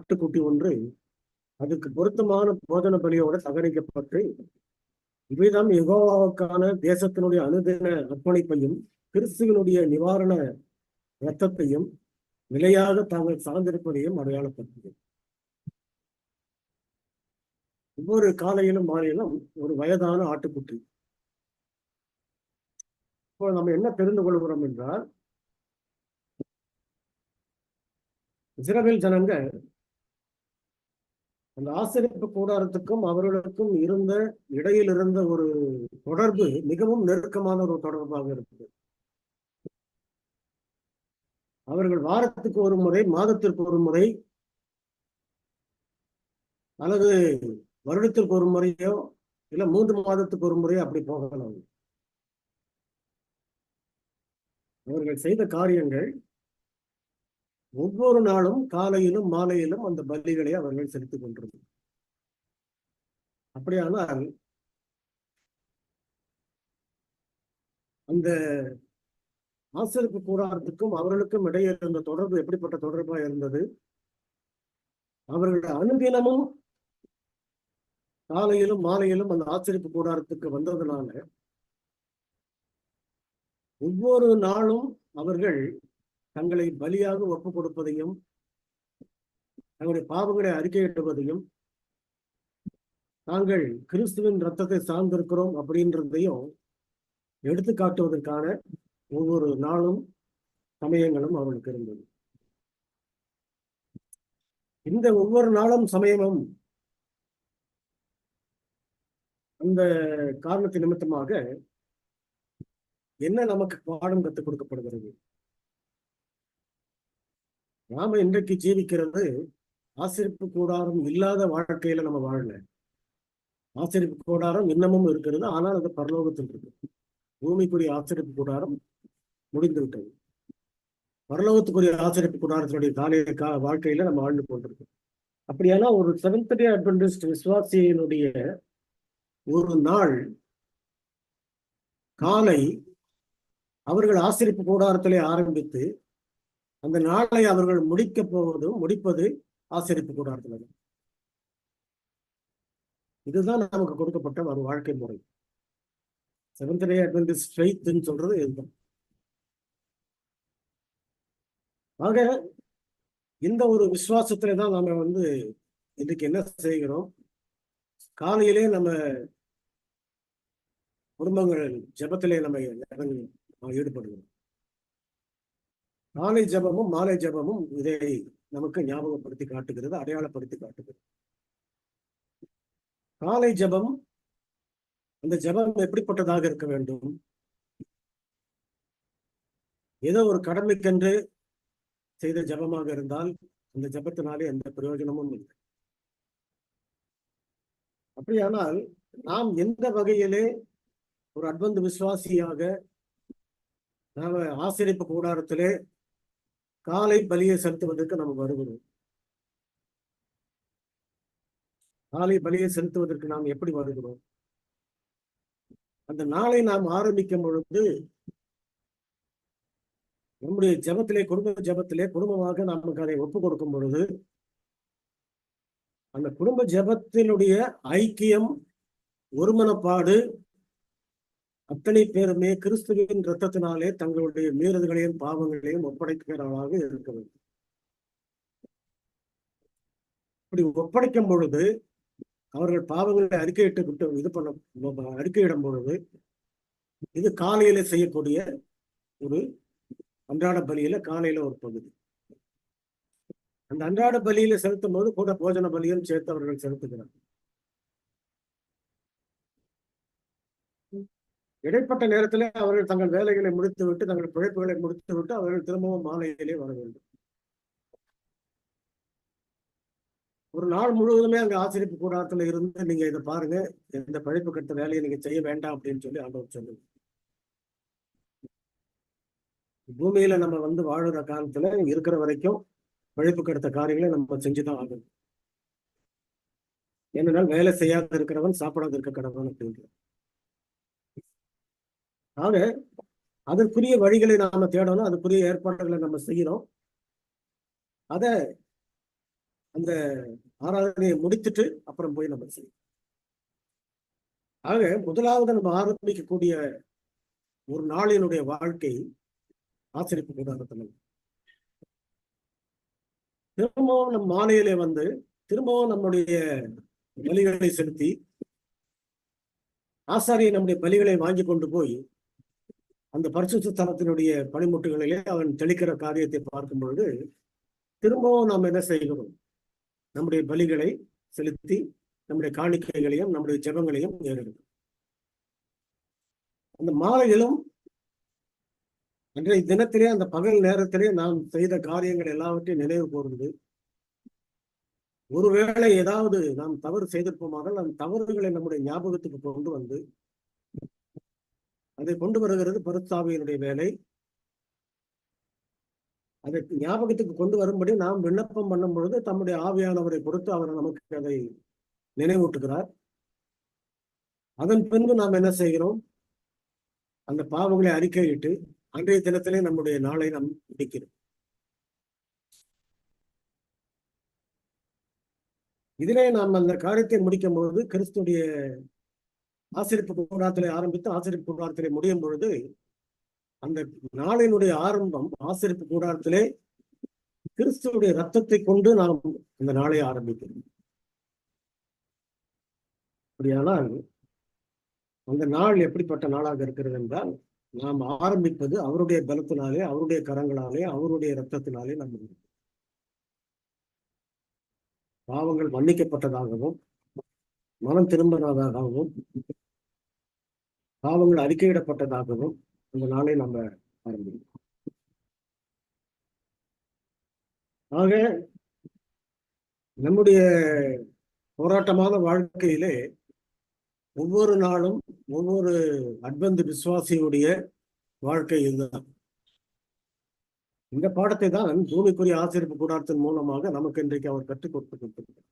ஆட்டுக்குட்டி ஒன்று அதுக்கு பொருத்தமான போஜன பலியோடு சகரிக்கப்பட்டு, இவைதான் யெகோவாவுக்கான தேசத்தினுடைய அனுதின அர்ப்பணிப்பையும் கிறிஸ்துவனுடைய நிவாரண இரத்தத்தையும் நிலையாக தாங்கள் சார்ந்திருப்பதையும் அடையாளப்படுத்தியது. ஒவ்வொரு காலையிலும் மாலையிலும் ஒரு வயதான ஆட்டுக்குட்டி. இப்போ நம்ம என்ன தெரிந்து கொள்கிறோம் என்றால், இஸ்ரவேல் ஜனங்க அந்த ஆசரிப்பு கூடாரத்துக்கும் அவர்களுக்கும் இடையில் இருந்த ஒரு தொடர்பு மிகவும் நெருக்கமான ஒரு தொடர்பாக இருக்குது. அவர்கள் வாரத்துக்கு ஒரு முறை, மாதத்திற்கு ஒரு முறை, அல்லது வருடத்திற்கு ஒரு முறையோ இல்ல 3 மாதத்துக்கு ஒரு முறையோ அப்படி போகலாம். அவர்கள் செய்த காரியங்கள் ஒவ்வொரு நாளும் காலையிலும் மாலையிலும் அந்த பலிகளை அவர்கள் செலுத்திக் கொண்டிருந்தார். அப்படியானால் அந்த ஆசரிப்பு கூடாரத்துக்கும் அவர்களுக்கும் இடையே இருந்த தொடர்பு எப்படிப்பட்ட தொடர்பா இருந்தது? அவர்கள் அனுதினமும் காலையிலும் மாலையிலும் அந்த ஆசரிப்பு கூடாரத்துக்கு வந்ததுனால ஒவ்வொரு நாளும் அவர்கள் தங்களை பலியாக ஒப்புக் கொடுப்பதையும் தங்களுடைய பாவங்களை அறிக்கையிடுவதையும் நாங்கள் கிறிஸ்துவின் ரத்தத்தை சார்ந்திருக்கிறோம் அப்படின்றதையும் எடுத்து காட்டுவதற்கான ஒவ்வொரு நாளும் சமயங்களும் அவர்களுக்கு இருந்தது. இந்த ஒவ்வொரு நாளும் சமயமும் அந்த காரணத்தின் நிமித்தமாக என்ன நமக்கு பாடம் கற்றுக் கொடுக்கப்படுகிறது? நாம இன்றைக்கு ஜீவிக்கிறது ஆசரிப்பு கூடாரம் இல்லாத வாழ்க்கையில நம்ம வாழல. ஆசரிப்பு கூடாரம் இன்னமும் இருக்கிறது, ஆனால் அது பரலோகத்தில் இருக்கு. பூமிக்குரிய ஆசரிப்பு கூடாரம் முடிந்து விட்டது. பரலோகத்துக்குரிய ஆசரிப்பு கூடாரத்தினுடைய வாழ்க்கையில நம்ம வாழ்ந்து கொண்டிருக்கோம். அப்படியானா ஒரு செவன்த் டே அட்வென்டிஸ்ட் விசுவாசியினுடைய ஒரு நாள் காலை அவர்கள் ஆசரிப்பு கூடாரத்திலே ஆரம்பித்து அந்த நாளை அவர்கள் முடிப்பது ஆசரிப்பு கூடாரத்தில். இதுதான் நமக்கு கொடுக்கப்பட்ட ஒரு வாழ்க்கை முறை. செவன்த் டே அட்வென்டிஸ்ட் ஃபெய்த்னு சொல்றது இதுதான். ஆக இந்த ஒரு விசுவாசத்துல தான் நாம இதுக்கு என்ன செய்கிறோம்? காலையிலே நம்ம குடும்பங்கள் ஜபத்திலே நம்ம ஈடுபடுகிறோம். காலை ஜபமும் மாலை ஜபமும் இதை நமக்கு ஞாபகப்படுத்தி காட்டுகிறது, அடையாளப்படுத்தி காட்டுகிறது. காலை ஜபம், அந்த ஜபம் எப்படிப்பட்டதாக இருக்க வேண்டும்? ஏதோ ஒரு கடமைக்கென்று செய்த ஜபமாக இருந்தால் அந்த ஜபத்தினாலே எந்த பிரயோஜனமும் இல்லை. அப்படியானால் நாம் எந்த வகையிலே ஒரு அட்வென்ட் விசுவாசியாக நாம ஆசரிப்பு கூடாரத்திலே காலை பலியை செலுத்துவதற்கு நம்ம வருகிறோம்? காலை பலியை செலுத்துவதற்கு நாம் எப்படி வருகிறோம்? அந்த நாளை நாம் ஆரம்பிக்கும் பொழுது நம்முடைய குடும்ப ஜபத்திலே குடும்பமாக நமக்கு அதை ஒப்புக் கொடுக்கும் பொழுது அந்த குடும்ப ஜபத்தினுடைய ஐக்கியம், ஒருமனப்பாடு, அத்தனை பேருமே கிறிஸ்துவின் இரத்தத்தினாலே தங்களுடைய மீறுதல்களையும் பாவங்களையும் ஒப்படைக்கிறவர்களாக இருக்க வேண்டும். இப்படி ஒப்படைக்கும் பொழுது அவர்கள் பாவங்களை அறிக்கையிடும் பொழுது இது காலையில செய்யக்கூடிய ஒரு அன்றாட பலியில காலையில ஒரு பகுதி. அந்த அன்றாட பலியில செலுத்தும் போது கூட போஜன பலியும் சேர்த்து அவர்கள் செலுத்துகிறார்கள். இடைப்பட்ட நேரத்திலே அவர்கள் தங்கள் வேலைகளை முடித்துவிட்டு, தங்கள் பிழைப்புகளை முடித்துவிட்டு அவர்கள் திரும்பவும் மாலையிலே வர வேண்டும். ஒரு நாள் முழுவதுமே அங்க ஆசரிப்பு கூடாரத்துல இருந்து நீங்க இதை பாருங்க, எந்த பிழைப்பு கட்ட வேலையை நீங்க செய்ய வேண்டாம் அப்படின்னு சொல்லி ஆண்டவர் சொல்லுங்க. பூமியில நம்ம வாழுற காலத்துல இருக்கிற வரைக்கும் பிழைப்பு கெடுத்த காரியங்களை நம்ம செஞ்சுதான் ஆகணும். ஏனென்றால் வேலை செய்யாத இருக்கிறவன் சாப்பிடாத இருக்க கடவன் அப்படிங்கிற. ஆக அதற்குரிய வழிகளை நாம தேடணும், அதுக்குரிய ஏற்பாடுகளை நம்ம செய்யணும். அத அந்த ஆராதனையை முடித்துட்டு அப்புறம் போய் நம்ம செய்யணும். ஆக முதலாவது நம்ம ஆரம்பிக்கக்கூடிய ஒரு நாளினுடைய வாழ்க்கை ஆசரிப்பு கூடாரத்தில். திரும்பவும் நம் மாலையிலே வந்து திரும்பவும் நம்முடைய பலிகளை செலுத்தி ஆசாரியை நம்முடைய பலிகளை வாங்கி கொண்டு போய் அந்த பரிசுத்த ஸ்தலத்தினுடைய பனிமுட்டுகளிலே அவன் தெளிக்கிற காரியத்தை பார்க்கும் பொழுது திரும்பவும் நாம் என்ன செய்கிறோம்? நம்முடைய பலிகளை செலுத்தி நம்முடைய காணிக்கைகளையும் நம்முடைய ஜெபங்களையும் ஏறெடுக்கும். அந்த மாலையிலும் அன்றைய தினத்திலே அந்த பகல் நேரத்திலே நாம் செய்த காரியங்கள் எல்லாவற்றையும் நினைவு கூர்ந்து, ஒருவேளை ஏதாவது நாம் தவறு செய்திருப்போமானால் அந்த தவறுகளை நம்முடைய ஞாபகத்துக்கு கொண்டு வந்து அதை கொண்டு வருகிறது பரிசுத்தாவியினுடைய வேலை. அதை ஞாபகத்துக்கு கொண்டு வரும்படி நாம் விண்ணப்பம் பண்ணும் பொழுது தம்முடைய ஆவியானவரை பொறுத்து அவர் நமக்கு அதை நினைவூட்டுகிறார். அதன் பின்பு நாம் என்ன செய்கிறோம்? அந்த பாவங்களை அறிக்கையிட்டு அன்றைய தினத்திலே நம்முடைய நாளை நாம் முடிக்கிறோம். இதிலே நாம் அந்த காரியத்தை முடிக்கும் பொழுது கிறிஸ்துடைய ஆசரிப்பு கூடாரத்திலே ஆரம்பித்து ஆசரிப்பு கூடாரத்திலே முடியும் பொழுது அந்த நாளினுடைய ஆரம்பம் ஆசரிப்பு கூடாரத்திலே கிறிஸ்துடைய ரத்தத்தை கொண்டு நாம் அந்த நாளை ஆரம்பிக்கிறோம். அப்படியானால் அந்த நாள் எப்படிப்பட்ட நாளாக இருக்கிறது என்றால், நாம் ஆரம்பிப்பது அவருடைய பலத்தினாலே, அவருடைய கரங்களாலே, அவருடைய ரத்தத்தினாலே நம்ம பாவங்கள் மன்னிக்கப்பட்டதாகவும் மனம் திரும்பினதாகவும் பாவங்கள் அறிக்கையிடப்பட்டதாகவும் அந்த நாளை நம்ம ஆரம்பிக்கிறோம். ஆக நம்முடைய போராட்டமான வாழ்க்கையிலே ஒவ்வொரு நாளும் ஒவ்வொரு அட்வென்ட் விசுவாசியுடைய வாழ்க்கை இதுதான். இந்த பாடத்தை தான் பூமிக்குரிய ஆசரிப்பு கூடாரத்தின் மூலமாக நமக்கு இன்றைக்கு அவர் கற்றுக் கொடுத்திருக்கிறார்.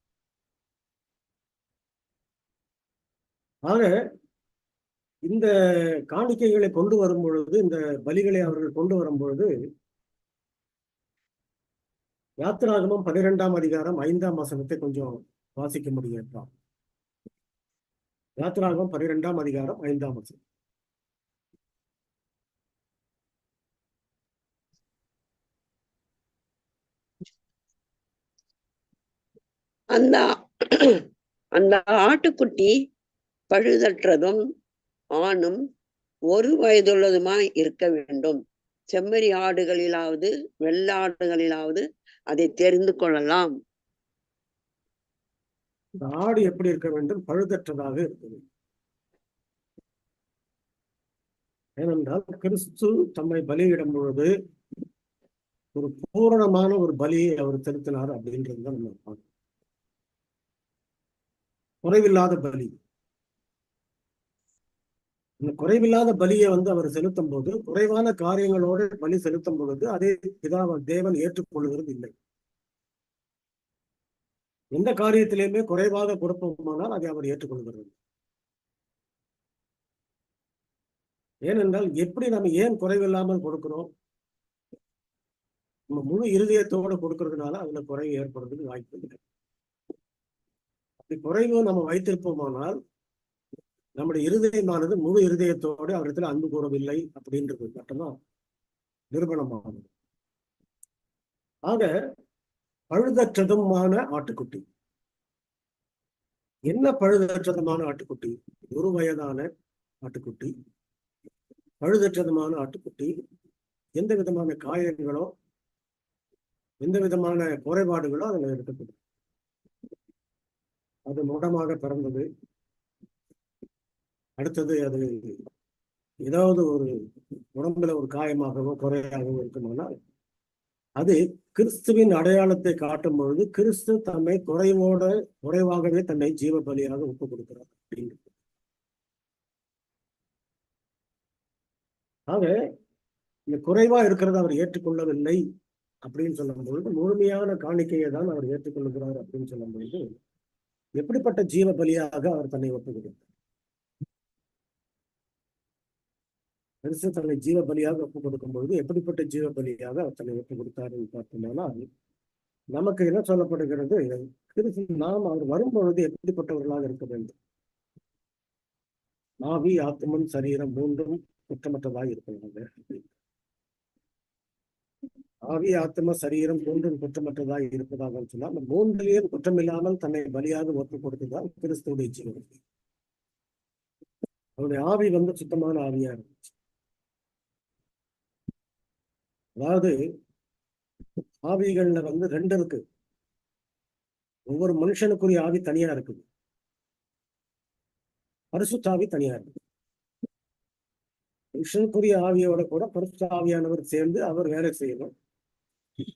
ஆக இந்த காணிக்கைகளை கொண்டு வரும் பொழுது, இந்த பலிகளை அவர்கள் கொண்டு வரும் பொழுது யாத்திராகமம் 12ஆம் அதிகாரம் 5ஆம் வசனத்தை கொஞ்சம் வாசிக்க முடியும். யாத்திராகமம் 12ஆம் அதிகாரம் 5ஆம் வசனம். அந்த அந்த ஆட்டுக்குட்டி பழுதற்றதும் ஆணும் 1 வயதுள்ளதுமாய் இருக்க வேண்டும். செம்மறி ஆடுகளிலாவது வெள்ளாடுகளிலாவது அதை தெரிந்து கொள்ளலாம். இந்த ஆடு எப்படி இருக்க வேண்டும்? பழுதற்றதாக இருக்க வேண்டும். ஏனென்றால் கிறிஸ்து தம்மை பலியிடும் பொழுது ஒரு பூரணமான ஒரு பலியை அவர் செலுத்தினார் அப்படின்றது தான் நம்ம பார்க்கணும். குறைவில்லாத பலி. இந்த குறைவில்லாத பலியை அவர் செலுத்தும் போது, குறைவான காரியங்களோடு பலி செலுத்தும் பொழுது அதை தேவன் ஏற்றுக்கொள்கிறது இல்லை. எந்த காரியத்திலையுமே குறைவாக கொடுப்போமானால் அதை அவர் ஏற்றுக்கொள்கிறது. ஏனென்றால் எப்படி நம்ம ஏன் குறைவில்லாமல் கொடுக்கிறோம்? நம்ம முழு இருதயத்தோடு கொடுக்கறதுனால அதுல குறைவு ஏற்படுறதுக்கு வாய்ப்பு இல்லை. அப்படி குறைவு நம்ம வைத்திருப்போமானால் நம்முடைய இருதயமானது முழு இருதயத்தோடு அவரிடத்துல அன்பு கூறவில்லை அப்படின்றது மட்டும்தான் நிரூபணமானது. ஆக பழுதற்றதுமான ஆட்டுக்குட்டி. என்ன பழுதற்றதுமான ஆட்டுக்குட்டி? 1 வயதான ஆட்டுக்குட்டி, பழுதற்றதுமான ஆட்டுக்குட்டி. எந்த விதமான காயங்களோ எந்த விதமான குறைபாடுகளோ அதில் இருக்கக்கூடும். அது முடமாக பிறந்தது. அடுத்தது அது ஏதாவது ஒரு உடம்புல ஒரு காயமாகவோ குறையாகவோ இருக்குமானால் அது கிறிஸ்துவின் அடையாளத்தை காட்டும் பொழுது கிறிஸ்து தம்மை குறைவாகவே தன்னை ஜீவ பலியாக ஒப்பு கொடுக்கிறார் அப்படிங்கிறது. ஆக இந்த குறைவா இருக்கிறத அவர் ஏற்றுக்கொள்ளவில்லை அப்படின்னு சொல்லும் பொழுது, முழுமையான காணிக்கையை தான் அவர் ஏற்றுக்கொள்கிறார் அப்படின்னு சொல்லும் பொழுது, எப்படிப்பட்ட ஜீவ பலியாக அவர் தன்னை ஒப்பு கொடுத்தார்? கிறிஸ்து தன்னை ஜீவ பலியாக ஒப்பு கொடுக்கும் பொழுது எப்படிப்பட்ட ஜீவ பலியாக அவர் தன்னை ஒப்பு கொடுத்தாருன்னு பார்த்தோம்னா, நமக்கு என்ன சொல்லப்படுகிறது, நாம் அவர் வரும்பொழுது எப்படிப்பட்டவர்களாக இருக்க வேண்டும்? ஆவி, ஆத்மன், சரீரம் மூன்றும் குற்றமற்றதாக இருக்கிறாங்க. ஆவி, ஆத்ம, சரீரம் மூன்றும் குற்றமற்றதாக இருப்பதாக சொன்னால் அந்த மூன்றிலேயும் குற்றமில்லாமல் தன்னை பலியாக ஒப்பு கொடுத்ததால் கிறிஸ்துவோட இச்சை. அவருடைய ஆவி சுத்தமான ஆவியா இருந்துச்சு. அதாவது ஆவிகள்ல ரெண்டு இருக்கு. ஒவ்வொரு மனுஷனுக்குரிய ஆவி தனியா இருக்குது, பரிசுத்த ஆவி தனியா இருக்கு. மனுஷனுக்குரிய ஆவியோட கூட பரிசுத்த ஆவியானவர் சேர்ந்து அவர் வேலை செய்யணும்.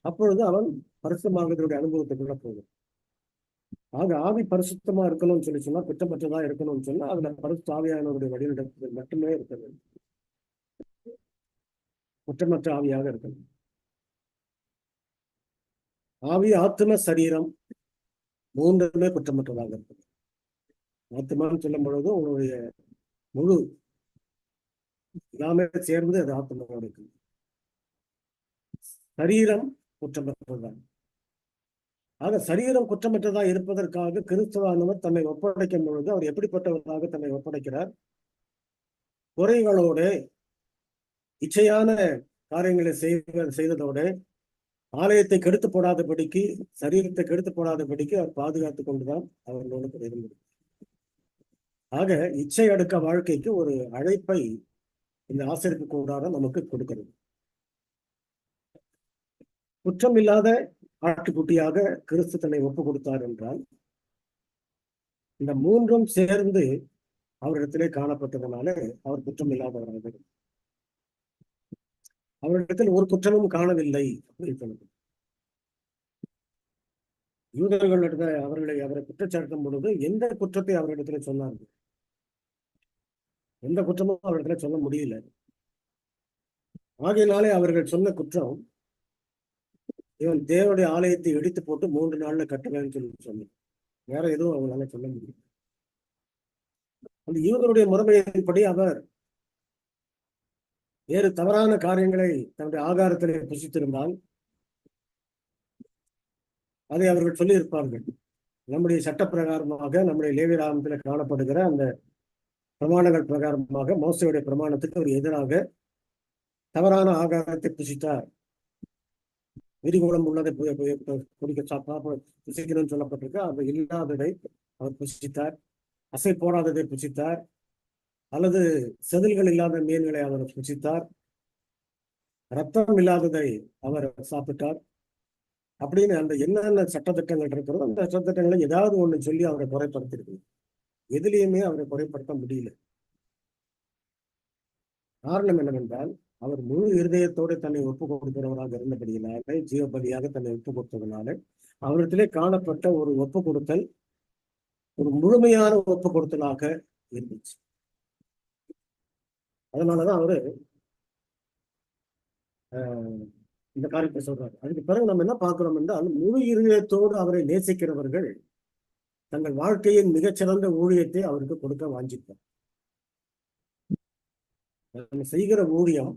அப்பொழுது அவன் பரிசுத்தமாகதனுடைய அனுபவத்துக்குள்ள போகும். ஆக ஆவி பரிசுத்தமா இருக்கணும்னு சொன்னா, குற்றமற்றதா இருக்கணும்னு சொன்னா அதுல பரிசுத்த ஆவியானவருடைய வழிநடத்துதல் மட்டுமே இருக்க வேண்டும். குற்றமற்ற ஆவியாக இருக்கணும். ஆவி, ஆத்ம, சரீரம் மூன்றுமே குற்றமற்றதாக இருக்கும். ஆத்மான்னு சொல்லும் பொழுது உங்களுடைய முழு எல்லாமே சேர்ந்து அது ஆத்மாவோட இருக்கு. சரீரம் குற்றமற்றதான். ஆக சரீரம் குற்றமற்றதா இருப்பதற்காக கிறிஸ்துவானவர் தன்னை ஒப்படைக்கும் பொழுது அவர் எப்படிப்பட்டவராக தன்னை ஒப்படைக்கிறார்? குறைகளோடு இச்சையான காரியங்களை செய்ததோடு ஆலயத்தை கெடுத்து போடாதபடிக்கு, சரீரத்தை கெடுத்து போடாதபடிக்கு அவர் பாதுகாத்துக் கொண்டுதான் அவர்களோடு இருந்தது. ஆக இச்சை அடுக்க வாழ்க்கைக்கு ஒரு அழைப்பை இந்த ஆசரிப்பு கூடாரம் நமக்கு கொடுக்கிறது. குற்றம் இல்லாத ஆட்டுக்குட்டியாக கிறிஸ்து தன்னை ஒப்பு கொடுத்தார் என்றால் இந்த மூன்றும் சேர்ந்து அவரிடத்திலே காணப்பட்டதனால அவர் குற்றம் இல்லாதவராக, அவரிடத்தில் ஒரு குற்றமும் காணவில்லை அப்படின்னு சொல்லுது. யூதர்களிடத்துல அவரை குற்றச்சாட்டும் பொழுது எந்த குற்றத்தை அவரிடத்துல சொன்னார்கள்? எந்த குற்றமும் அவரிடத்துல சொல்ல முடியல. ஆகையினாலே அவர்கள் சொன்ன குற்றம், இவன் தேவனுடைய ஆலயத்தை இடித்து போட்டு 3 நாள்ல கட்டுவேன்னு சொன்னான். வேற எதுவும் அவங்களால சொல்ல முடியும். அந்த யூதருடைய முறைமையின்படி அவர் வேறு தவறான காரியங்களை தன்னுடைய ஆகாரத்திலே புசித்திருந்தால் அதை அவர்கள் சொல்லி இருப்பார்கள். நம்முடைய சட்ட பிரகாரமாக, நம்முடைய லேவியராகமத்தில் காணப்படுகிற அந்த பிரமாணங்கள் பிரகாரமாக மோசையுடைய பிரமாணத்துக்கு அவர் எதிராக தவறான ஆகாரத்தை புசித்தார், விரிகுளம் உள்ளதை புசிக்கணும்னு சொல்லப்பட்டிருக்கு. அது இல்லாததை அவர் புசித்தார், அசை போடாததை புசித்தார், அல்லது செதில்கள் இல்லாத மீன்களை அவர் புசித்தார், ரத்தம் இல்லாததை அவர் சாப்பிட்டார். அப்படின்னு அந்த என்னென்ன சட்டத்திட்டங்கள் இருக்கிறதோ அந்த சட்டத்திட்டங்களை ஏதாவது ஒண்ணு சொல்லி அவரை குறைப்படுத்திருக்கு. எதிலையுமே அவரை குறைப்படுத்த முடியல. காரணம் என்னவென்றால் அவர் முழு இருதயத்தோடு தன்னை ஒப்பு கொடுக்கிறவராக இருந்தபடியினாலே, ஜீவபலியாக தன்னை ஒப்பு கொடுத்ததுனால அவரிடத்திலே காணப்பட்ட ஒரு ஒப்பு கொடுத்தல் ஒரு முழுமையான ஒப்பு கொடுத்தலாக இருந்துச்சு. அதனாலதான் அவரு இந்த காரியத்தை சொல்றாரு. அதுக்கு பிறகு நம்ம என்ன பார்க்கிறோம் என்றால், முழு இருதயத்தோடு அவரை நேசிக்கிறவர்கள் தங்கள் வாழ்க்கையின் மிகச்சிறந்த ஊழியத்தை அவருக்கு கொடுக்க வாஞ்சிப்பார். நம்ம செய்கிற ஊழியம்,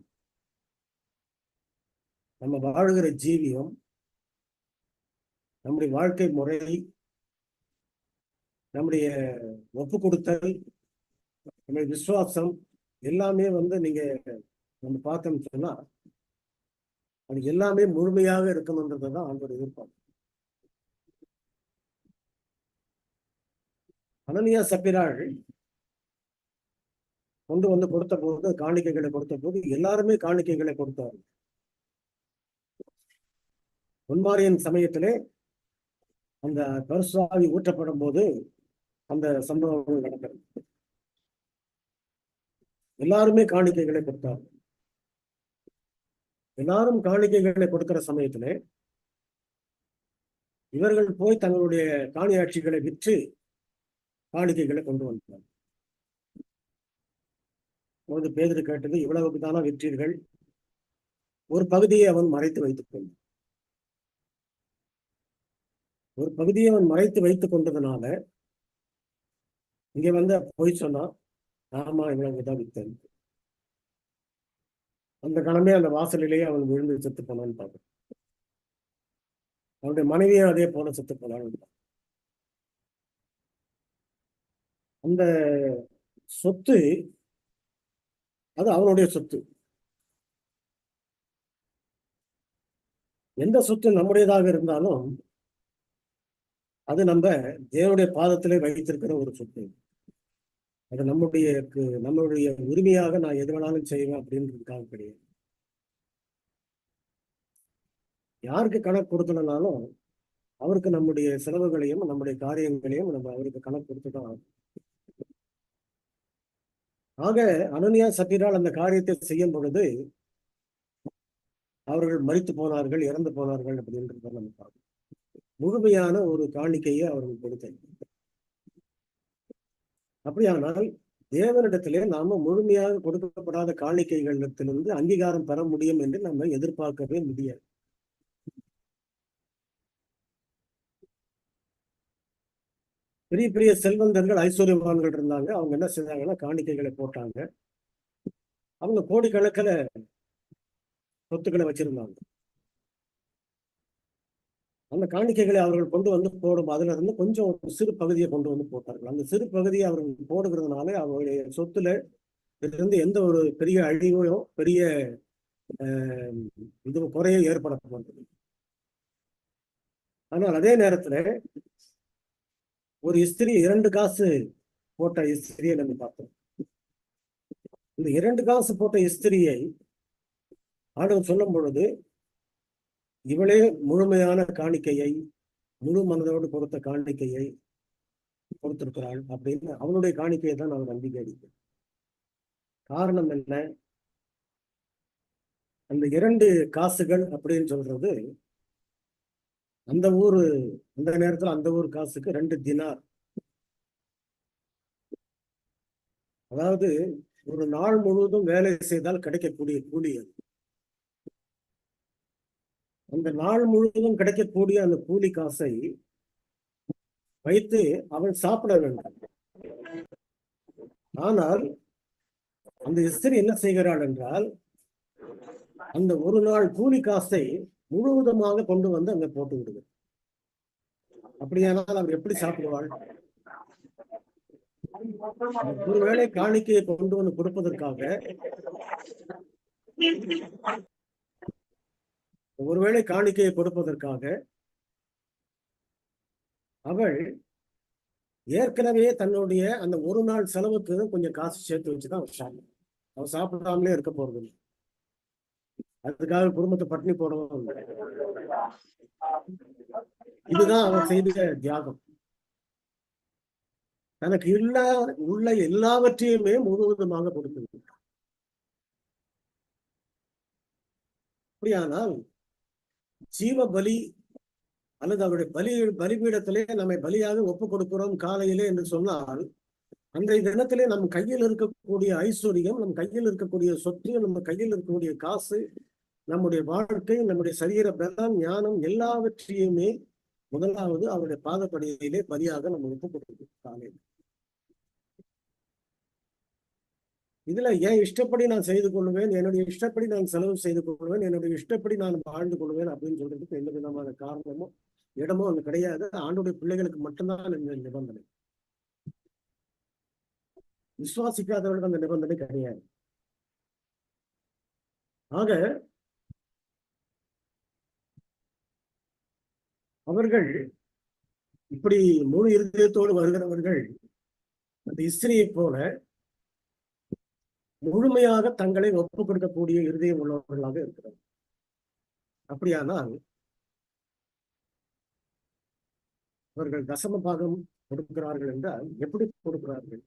நம்ம வாழுகிற ஜீவியம், நம்முடைய வாழ்க்கை முறை, நம்முடைய ஒப்பு கொடுத்தல், நம்முடைய விசுவாசம் எல்லாமே நீங்க நம்ம பார்த்தோம்னு சொன்னா அது எல்லாமே முழுமையாக இருக்கணும்ன்றதுதான் அவங்களோட எதிர்பார்ப்பு. அனனியா சப்பிராள் கொண்டு கொடுத்த போது, காணிக்கைகளை கொடுத்த போது எல்லாருமே காணிக்கைகளை கொடுத்தார். பொன்மாரியின் சமயத்திலே அந்த பரிசுத்தாவி ஊற்றப்படும் போது அந்த சம்பவங்கள் நடக்கிறது. எல்லாருமே காணிக்கைகளை கொடுத்தார். எல்லாரும் காணிக்கைகளை கொடுக்கிற சமயத்திலே இவர்கள் போய் தங்களுடைய காணியாட்சிகளை விற்று காணிக்கைகளை கொண்டு வந்தார். பேதுரு கேட்டது, இவ்வளவுக்கு தானா விற்றீர்கள்? ஒரு பகுதியை அவன் மறைத்து வைத்துக் கொண்டான். ஒரு பகுதியை அவன் மறைத்து வைத்துக் கொண்டதுனால இங்க போய் சொன்னா, ஆமா இவ்வளவுதான் வித்தன். அந்த கணமே அந்த வாசலிலேயே அவன் விழுந்து செத்து போனான்னு பார்க்க. அவருடைய மனைவியும் அதே போல செத்து போனாங்க. அந்த சொத்து அது அவனுடைய சொத்து. எந்த சொத்து நம்முடையதாக இருந்தாலும் அது நம்ம தேவனுடைய பாதத்திலே வைத்திருக்கிற ஒரு சொத்து. அது நம்மளுடைய உரிமையாக நான் எது வேணாலும் செய்வேன் அப்படின்றதுக்காக கிடையாது. யாருக்கு கணக்கு கொடுக்கலனாலும் அவருக்கு நம்முடைய செலவுகளையும் நம்முடைய காரியங்களையும் நம்ம அவருக்கு கணக்கு கொடுத்துதான் ஆகும். ஆக அனனியா சப்பீரால் அந்த காரியத்தை செய்யும் பொழுது அவர்கள் மரித்து போனார்கள், இறந்து போனார்கள் அப்படின்றத நம்ம பார்க்கணும். முழுமையான ஒரு காணிக்கையை அவர்கள் கொடுத்தாங்க. அப்படியானால் தேவனிடத்திலே நாம முழுமையாக கொடுக்கப்படாத காணிக்கைகளிடத்திலிருந்து அங்கீகாரம் பெற முடியும் என்று நம்ம எதிர்பார்க்கவே முடியாது. பெரிய பெரிய செல்வந்தர்கள், ஐஸ்வர்யவான்கள் இருந்தாங்க. அவங்க என்ன செஞ்சாங்கன்னா காணிக்கைகளை போட்டாங்க. அவங்க கோடிக்கணக்கில் சொத்துக்களை வச்சிருந்தாங்க. அந்த காணிக்கைகளை அவர்கள் கொண்டு வந்து போடும் அதுல இருந்து கொஞ்சம் ஒரு சிறு பகுதியை கொண்டு வந்து போட்டார்கள். அந்த சிறு பகுதியை அவர்கள் போடுகிறதுனால அவருடைய சொத்துல இருந்து எந்த ஒரு பெரிய அழிவையோ பெரிய இது குறையோ ஏற்பட மாட்டது. ஆனால் அதே நேரத்துல ஒரு இஸ்திரி 2 காசு போட்ட இஸ்திரியை நம்ம பார்த்தோம். இந்த 2 காசு போட்ட இஸ்திரியை ஆண்டவர் சொல்லும் பொழுது இவளே முழுமையான காணிக்கையை, முழு மனதோடு கொடுத்த காணிக்கையை கொடுத்திருக்கிறாள் அப்படின்னு அவனுடைய காணிக்கையை தான் அவர் அங்கீகரிக்கிறோம். காரணம் என்ன? அந்த 2 காசுகள் அப்படின்னு சொல்றது அந்த நேரத்தில் அந்த ஊர் காசுக்கு 2 தினார். அதாவது ஒரு நாள் முழுவதும் வேலை செய்தால் கிடைக்கக்கூடிய கூலி அது. அந்த நாள் முழுவதும் கிடைக்கக்கூடிய அந்த கூலி காசை வைத்து அவன் சாப்பிட வேண்டும். ஆனால் அந்த இஸ்திரி என்ன செய்கிறாள் என்றால் அந்த ஒரு நாள் கூலி காசை முழுவதுமாக கொண்டு வந்து அங்க போட்டு விடுது. அப்படியானால் அவர் எப்படி சாப்பிடுவாள்? ஒருவேளை காணிக்கையை கொண்டு வந்து கொடுப்பதற்காக அவள் ஏற்கனவே தன்னுடைய அந்த ஒரு நாள் செலவுக்கு கொஞ்சம் காசு சேர்த்து வச்சுதான் அவள் சாப்பிடாமலே இருக்க போறது. அதுக்காக குடும்பத்தை பட்டினி போடவும் இல்லை. இதுதான் அவன் செய்த தியாகம். தனக்கு உள்ள எல்லாவற்றையுமே முழுவதுமாக கொடுத்து. அப்படியானால் ஜீவ பலி அல்லது அவருடைய பலிபீடத்திலே நம்மை பலியாக ஒப்பு கொடுக்கிறோம் காலையிலே என்று சொன்னால் அன்றைய தினத்திலே நம் கையில் இருக்கக்கூடிய ஐஸ்வர்யம், நம் கையில் இருக்கக்கூடிய சொத்து, நம்ம கையில் இருக்கக்கூடிய காசு, நம்முடைய வாழ்க்கை, நம்முடைய சரீர பலம், ஞானம் எல்லாவற்றையுமே முதலாவது அவருடைய பாதப்படியிலே பலியாக நம்ம ஒப்பு கொடுக்கிறோம் காலையில். இதுல என் இஷ்டப்படி நான் செய்து கொள்வேன், என்னுடைய இஷ்டப்படி நான் செலவு செய்து கொள்வேன், என்னுடைய இஷ்டப்படி நான் வாழ்ந்து கொள்வேன் அப்படின்னு சொல்றதுக்கு எந்த விதமான காரணமோ இடமோ அங்க கிடையாது. ஆண்டுடைய பிள்ளைகளுக்கு மட்டும்தான் இந்த நிபந்தனை. விசுவாசிக்காதவர்களுக்கு அந்த நிபந்தனை கிடையாது. ஆக அவர்கள் இப்படி முழு இருதயத்தோடு வருகிறவர்கள் அந்த இஸ்திரியை போல முழுமையாக தங்களை ஒப்புக் கொடுக்கக்கூடிய இருதயம் உள்ளவர்களாக இருக்கிறார். அப்படியானால் அவர்கள் தசம பாகம் கொடுக்கிறார்கள் என்றால் எப்படி கொடுக்கிறார்கள்?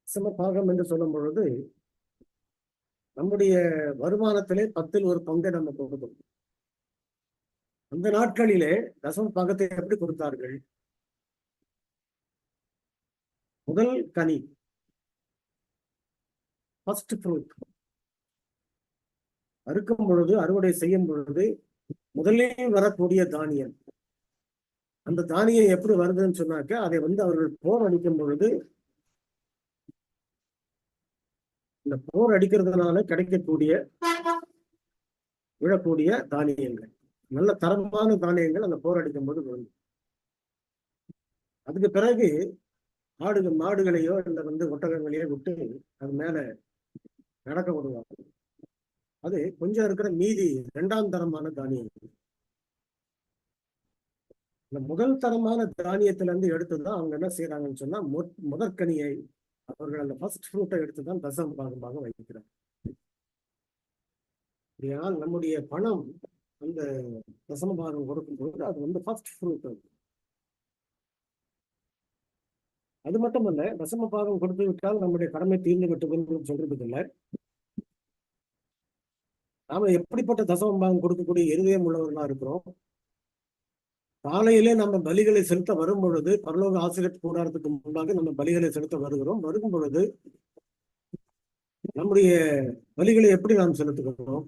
தசம பாகம் என்று சொல்லும் பொழுது நம்முடைய வருமானத்திலே 10ல் 1 பங்கை நம்ம கொடுக்கணும். அந்த நாட்களிலே தசம பாகத்தை எப்படி கொடுத்தார்கள்? முதல் கனி, ஃபர்ஸ்ட் ஃப்ரூட் அறுக்கும் பொழுது, அறுவடை செய்யும் பொழுது முதலில் வரக்கூடிய தானியம். அந்த தானியம் எப்படி வருதுன்னு சொன்னாக்க அதை அவர்கள் போர் அடிக்கும் பொழுது இந்த போர் அடிக்கிறதுனால கிடைக்கக்கூடிய விழக்கூடிய தானியங்கள், நல்ல தரமான தானியங்கள் அந்த போரடிக்கும் போது விழுந்து. அதுக்கு பிறகு மாடுகளையோ இல்லை ஒட்டகங்களையோ விட்டு அது மேல நடக்க விடுவாங்க. அது கொஞ்சம் இருக்கிற மீதி 2ஆம் தரமான தானியங்கள். இந்த முதல் தரமான தானியத்துல இருந்து எடுத்துதான் அவங்க என்ன செய்யறாங்கன்னு சொன்னா முதற்கனியை அவர்கள் அந்த ஃபர்ஸ்ட் ஃப்ரூட்டை எடுத்துதான் தசம பாகமாக வைக்கிறாங்க. இதனால் நம்முடைய பணம் அந்த தசம பாகம் கொடுக்கும்போது அது ஃபர்ஸ்ட் ஃப்ரூட். அது மட்டுமல்ல, தசம பாகம் கொடுத்து விட்டால் நம்முடைய கடமை தீர்ந்து விட்டு சொல்றதுக்கு இல்லை. நாம எப்படிப்பட்ட தசம பாகம் கொடுக்கக்கூடிய இருதயம் உள்ளவர்களா இருக்கிறோம். காலையிலே நம்ம பலிகளை செலுத்த வரும் பொழுது, பரலோக ஆசீர்வாத கூடாரத்துக்கு முன்பாக நம்ம பலிகளை செலுத்த வரும் பொழுது நம்முடைய பலிகளை எப்படி நாம் செலுத்துகிறோம்?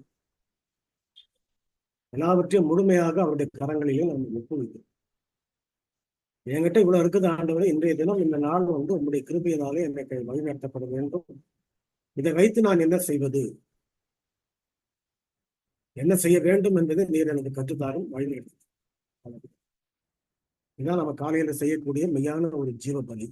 எல்லாவற்றையும் முழுமையாக அவருடைய கரங்களிலே நம்ம ஒப்புவிக்கிறோம். என்கிட்ட இவ்வளவு இருக்குது ஆண்டவரே, இன்றைய தினம் இந்த நாள் உங்களுடைய கிருபையினாலே எனக்கு வழிநடத்தப்பட வேண்டும். இதை வைத்து நான் என்ன செய்வது, என்ன செய்ய வேண்டும் என்பதை நீர் எனக்கு கற்றுத்தாரும், வழிநடத்து. இதான் நம்ம காலையில செய்யக்கூடிய மெய்யான ஒரு ஜீவ பலி.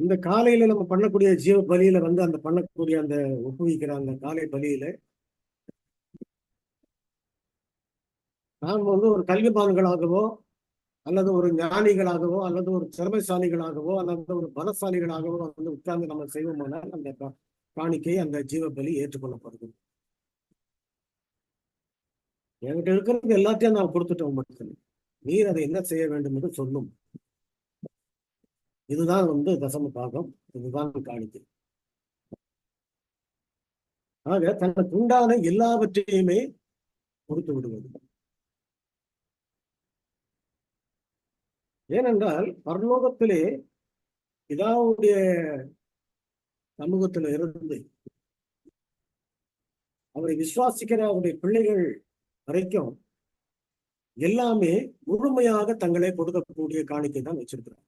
இந்த காலையில நம்ம பண்ணக்கூடிய ஜீவ பலியில அந்த பண்ணக்கூடிய அந்த ஒப்புவிக்கிற அந்த காலை பலியில நாம் ஒரு கல்விமான்களாகவோ அல்லது ஒரு ஞானிகளாகவோ அல்லது ஒரு திறமைசாலிகளாகவோ அல்லது ஒரு பலசாலிகளாகவோ உட்கார்ந்து நம்ம செய்வோமானால் அந்த காணிக்கை, அந்த ஜீவ பலி ஏற்றுக்கொள்ளப்படுகிறது. என்கிட்ட இருக்கிறது எல்லாத்தையும் நான் கொடுத்துட்டோம், மட்டும் நீர் அதை என்ன செய்ய வேண்டும் என்று சொல்லும். இதுதான் தசம பாகம், இதுதான் காணிக்கை. ஆக தனக்கு உண்டான எல்லாவற்றையுமே கொடுத்து விடுவது. ஏனென்றால் பரலோகத்திலே பிதாவுடைய சமூகத்தில் இருந்து அவரை விசுவாசிக்கிற அவருடைய பிள்ளைகள் வரைக்கும் எல்லாமே முழுமையாக தங்களை கொடுக்கக்கூடிய காணிக்கை தான் வச்சிருக்கிறார்.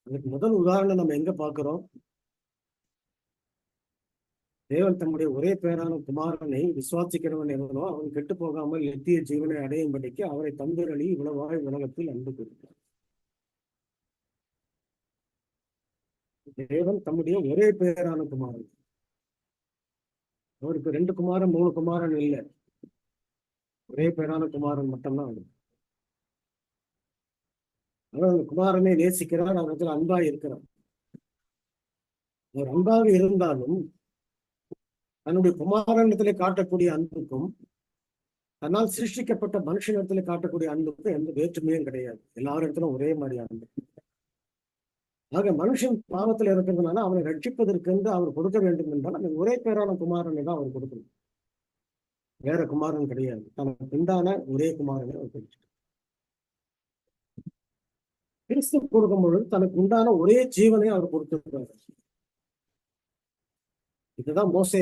அதுக்கு முதல் உதாரணம் நம்ம எங்க பார்க்கிறோம்? தேவன் தம்முடைய ஒரே பேரான குமாரனை விசுவாசிக்கிறவன் எவனோ அவன் கெட்டு போகாமல் நித்திய ஜீவனை அடையும்படிக்கு அவரை தந்தரளி உலவாய் உலகத்தில் அன்பு கொடுத்தார். தேவன் தம்முடைய ஒரே பேரான குமாரன். அவருக்கு 2 குமாரன் 3 குமாரன் இல்லை, ஒரே பேரான குமாரன் மட்டும்தான். அவர் அந்த குமாரனை நேசிக்கிறார், அவர்கள் அன்பாக இருக்கிறார். அவர் அன்பாக இருந்தாலும் தன்னுடைய குமாரனிடத்திலே காட்டக்கூடிய அன்புக்கும் தன்னால் சிருஷ்டிக்கப்பட்ட மனுஷனிடத்திலே காட்டக்கூடிய அன்புக்கும் எந்த வேற்றுமையும் கிடையாது. எல்லாரிடத்திலும் ஒரே மாதிரி அன்பு. ஆக மனுஷன் பாவத்தில் இருக்கிறதுனால அவனை ரட்சிப்பதற்கு என்று அவர் கொடுக்க வேண்டும் என்றால் அந்த ஒரே பேரான குமாரனை தான் அவர் கொடுக்கணும், வேற குமாரன் கிடையாது. தனக்கு உண்டான ஒரே குமாரனை அவர் கொடுத்தார். கிறிஸ்து கொடுக்கும் பொழுது தனக்கு உண்டான ஒரே ஜீவனை அவர் கொடுத்திருக்கிறார். இதுதான் மோசே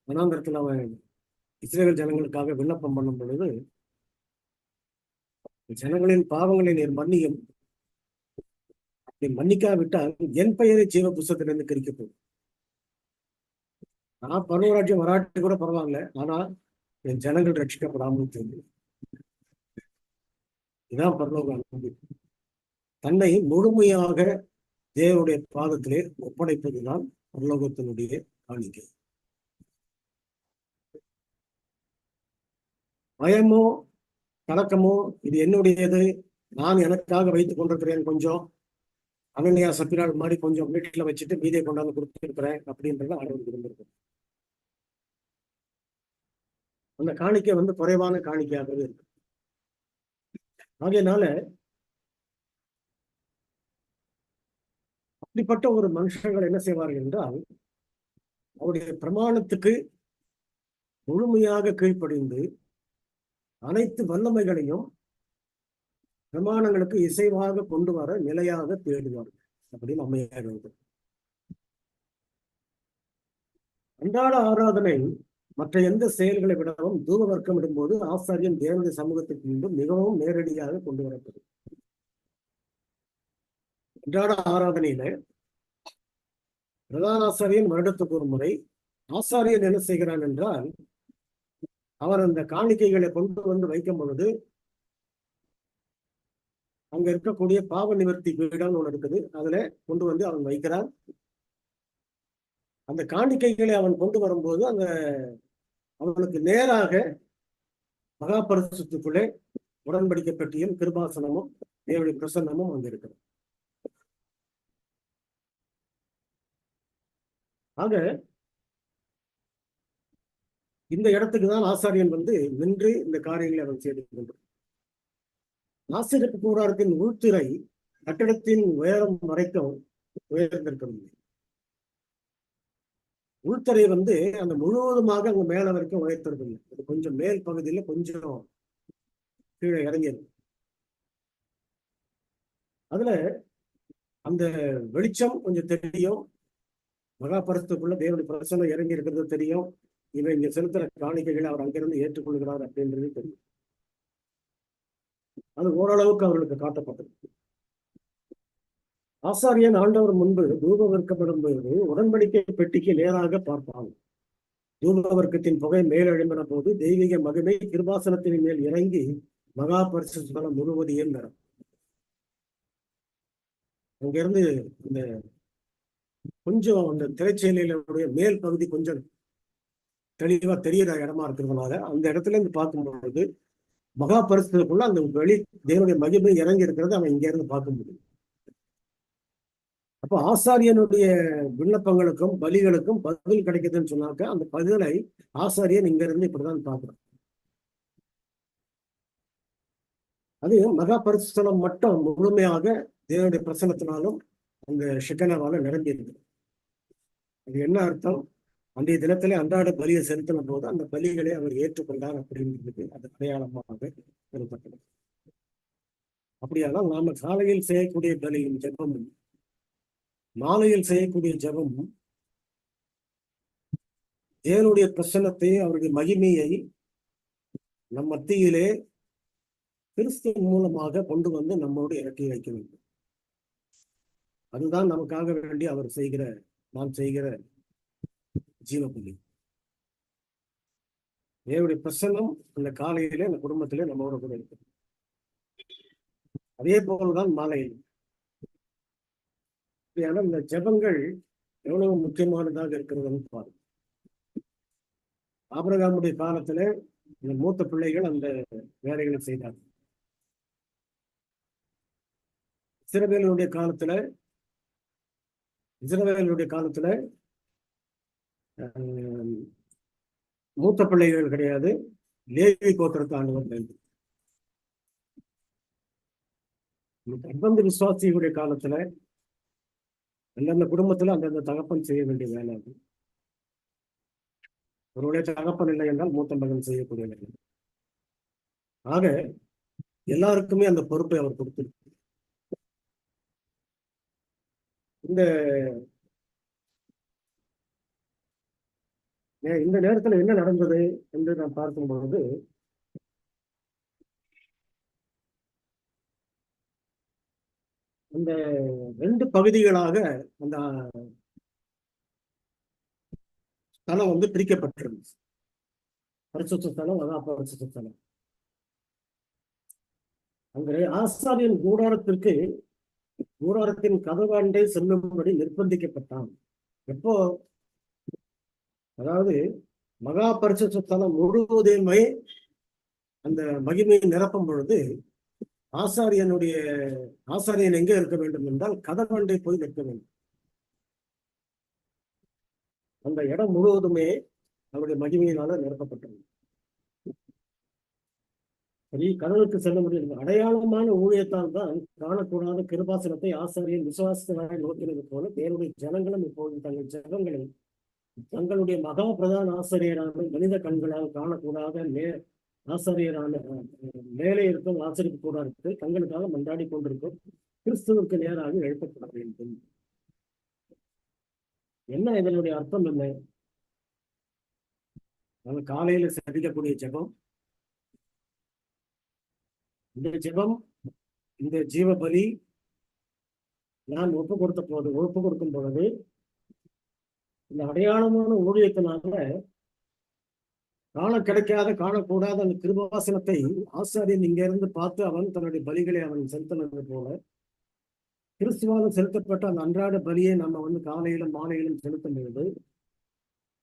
வனாந்தரத்தில் அவன் இஸ்ரவேல் ஜனங்களுக்காக விண்ணப்பம் பண்ணும் பொழுது, ஜனங்களின் பாவங்களை நீர் மன்னியும், அப்படி மன்னிக்காவிட்டால் என் பெயரை ஜீவ புஸ்தகத்திலிருந்து கிரிக்கப்படும். நான் பரவராட்சியம் வராட்டி கூட பரவாயில்ல, ஆனா என் ஜனங்கள் ரட்சிக்கப்படாமல் தெரியும். இதான் பரலோக அன்பு. தன்னை முழுமையாக தேவனுடைய பாதத்திலே ஒப்படைப்பதுதான் பரலோகத்தினுடைய காணிக்கை. பயமோ கலக்கமோ இது என்னுடையது, நான் எனக்காக வைத்துக் கொண்டிருக்கிறேன், கொஞ்சம் அனன்யா சப்பிரால் மாதிரி கொஞ்சம் வீட்டில் வச்சுட்டு மீதியை கொண்டாந்து கொடுத்துருக்கிறேன் அப்படின்றத ஆண்டவர் விரும்புகிறது. அந்த காணிக்கை குறைவான காணிக்கையாகவே இருக்கு. ஆகையினால அப்படிப்பட்ட ஒரு மனுஷர்கள் என்ன செய்வார்கள் என்றால், அவருடைய பிரமாணத்துக்கு முழுமையாக கீழ்ப்படிந்து அனைத்து வல்லமைகளையும் பிரமாணங்களுக்கு இசைவாக கொண்டு வர நிலையாக தேடுவார்கள் அப்படின்னு அம்மையாக. அன்றாட ஆராதனை மற்ற எந்த செயல்களை விடவும் தூப வர்க்கம் இடும்போது ஆசாரியன் தேவனுடைய சமூகத்துக்கு முன்பு மிகவும் நேரடியாக கொண்டு வரப்படும். அன்றாட ஆராதனையில பிரதான ஆசாரியன் வருடத்துக்கு ஒரு முறை ஆசாரியன் என்ன செய்கிறான் என்றால், அவர் அந்த காணிக்கைகளை கொண்டு வந்து வைக்கும் பொழுது அங்க இருக்கக்கூடிய பாவ நிவர்த்தி பீடம் ஒன்று இருக்குது, அதுல கொண்டு வந்து அவன் வைக்கிறான். அந்த காணிக்கைகளை அவன் கொண்டு வரும்போது அவனுக்கு நேராக மகா பரிசுத்துக்குள்ளே உடன்படிக்கை பெட்டியும் கிருபாசனமும் தேவனுடைய பிரசன்னமும் அங்க இருக்கிறது. ஆக இந்த இடத்துக்கு தான் ஆசாரியன் வந்து நின்று இந்த காரியங்களை அவன் செய்து கொண்டான். ஆசிரியப்பு கூடாரத்தின் உள்திரை கட்டிடத்தின் உயரம் வரைக்கும் உயர்ந்திருக்கிறது. உள்திரை வந்து அந்த முழுவதுமாக அங்க மேல வரைக்கும் உயர்த்திருக்குங்க. அது கொஞ்சம் மேல் பகுதியில கொஞ்சம் கீழே இறங்கியிருக்கு. அதுல அந்த வெளிச்சம் கொஞ்சம் தெரியும், மகாபரிசுக்குள்ள தேவனுடைய பிரசன்னம் இறங்கி இருக்கிறது தெரியும், இவன் இங்க செலுத்துற காணிக்கைகளை அவர் அங்கிருந்து ஏற்றுக்கொள்கிறார் அப்படின்றது தெரியும். அது ஓரளவுக்கு அவர்களுக்கு காட்டப்பட்டது. ஆசாரியன் ஆண்டவர் முன்பு தூபவர்க்கப்படும் போது உடன்படிக்கை பெட்டிக்கு நேராக பார்ப்பான். தூபவர்க்கத்தின் புகை மேலெழும்பின போது தெய்வீக மகிமை கிருபாசனத்தின் மேல் இறங்கி மகா பரிசுத்தலம் முழுவதையும் தரும். அங்கிருந்து இந்த கொஞ்சம் அந்த திரைச்சேலையிலுடைய மேல் பகுதி கொஞ்சம் தெளிவா தெரிகிற இடமா இருக்கிறதுனால அந்த இடத்துல இருந்து பார்க்கும்பொழுது மகா பரிசுக்குள்ள அந்த வெளி தேவனுடைய மகிமை இறங்கி இருக்கிறது அவன் இங்க இருந்து பார்க்க முடியும். அப்போ ஆசாரியனுடைய விண்ணப்பங்களுக்கும் பலிகளுக்கும் பதில் கிடைக்குதுன்னு சொன்னாக்க அந்த பதிலை ஆசாரியன் இங்க இருந்து இப்படிதான் பார்க்கணும். அது மகா பரிசுத்தலம் மட்டும் முழுமையாக தேவனுடைய பிரசனத்தினாலும் அந்த ஷெக்கனாவால நிரம்பி இருக்குது. அது என்ன அர்த்தம்? அன்றைய தினத்திலே அன்றாட பலியை செலுத்தின போது அந்த பலிகளை அவர் ஏற்றுக்கொண்டார் அப்படிங்கிறதுக்கு அது அடையாளமாக பெறப்பட்டது. அப்படியானால் நாம காலையில் செய்யக்கூடிய பலியும் ஜெபமும் மாலையில் செய்யக்கூடிய ஜெபமும் தேவனுடைய பிரசன்னத்தை அவருடைய மகிமையை நம் மத்தியிலே கிறிஸ்து மூலமாக கொண்டு வந்து நம்மோடு இறக்கி வைக்க வேண்டும். அதுதான் நமக்காக வேண்டி அவர் நாம் செய்கிற ஜீவபலி. தேவனுடைய பிரசன்னம் அந்த காலையிலே அந்த குடும்பத்திலே நம்மோட கூட இருக்கு. அதே போலதான் மாலையில். இந்த ஜெபங்கள் எவ்வளவு முக்கியமானதாக இருக்கிறதுன்னு பாருங்க. ஆபிரகாமுடைய காலத்துல இந்த மூத்த பிள்ளைகள் அந்த வேலைகளை செய்தார்கள். இஸ்ரவேலுடைய காலத்துல மூத்த பிள்ளைகள் கிடையாது, லேவி கோத்திரத்தை ஆண்டவர் கைது. அந்தந்த விசுவாசிகளுடைய காலத்துல அந்தந்த குடும்பத்துல அந்தந்த தகப்பன் செய்ய வேண்டிய வேலை அது. ஒருவருடைய தகப்பன் இல்லை என்றால் மூத்த மகன் செய்யக்கூடிய வேலை. ஆக எல்லாருக்குமே அந்த பொறுப்பை அவர் கொடுத்திருக்கு. இந்த நேரத்துல என்ன நடந்தது என்று நான் பார்க்கும்பொழுது அந்த 2 பகுதிகளாக அந்த ஸ்தலம் வந்து பிரிக்கப்பட்டிருந்துச்சு. பரிசுத்த ஸ்தலம், அதான் பரிசுத்த ஸ்தலம். அங்கே ஆசாரியன் கூடாரத்தின் கதவாண்டை செல்லும்படி நிர்பந்திக்கப்பட்டான். எப்போ? அதாவது மகா பரிசுத்த ஸ்தலம் முழுவதுமே அந்த மகிமையை நிரப்பும் பொழுது ஆசாரியன் எங்கே இருக்க வேண்டும் என்றால் கதவாண்டை போய் நிற்க வேண்டும். அந்த இடம் முழுவதுமே அவருடைய மகிமையினால நிரப்பப்பட்டது. சரி, கடவுளுக்கு செல்ல முடியும். அடையாளமான ஊழியத்தால் தான் காணக்கூடாத கிருபாசனத்தை ஆசாரியன் விசுவாசத்தை நோக்கினது போல தேவனுடைய ஜனங்களும் இப்போது தங்கள் ஜனங்களை தங்களுடைய மகா பிரதான ஆசிரியரான மனித கண்களால் காணக்கூடாத ஆசிரியரான மேலே இருக்கும் ஆசிரியப்பு கூடாரத்தை தங்களுக்காக மன்றாடி கொண்டிருக்கும் கிறிஸ்துவுக்கு நேராக எழுப்பப்பட வேண்டும். என்ன இதனுடைய அர்த்தம்? என்ன? நம்ம காலையில சதிக்கக்கூடிய ஜெபம், இந்த ஜெபம், இந்த ஜீவ பலி நான் ஒப்பு கொடுக்கும் பொழுது இந்த அடையாளமான ஊழியத்தினால காணக்கூடாத அந்த கிருபாசனத்தை ஆசாரியன் இங்க இருந்து பார்த்து அவன் தன்னுடைய பலிகளை அவன் செலுத்தினது போல கிறிஸ்துவால் செலுத்தப்பட்ட அந்த அன்றாட பலியை நம்ம காலையிலும் மாலையிலும் செலுத்தும் பொழுது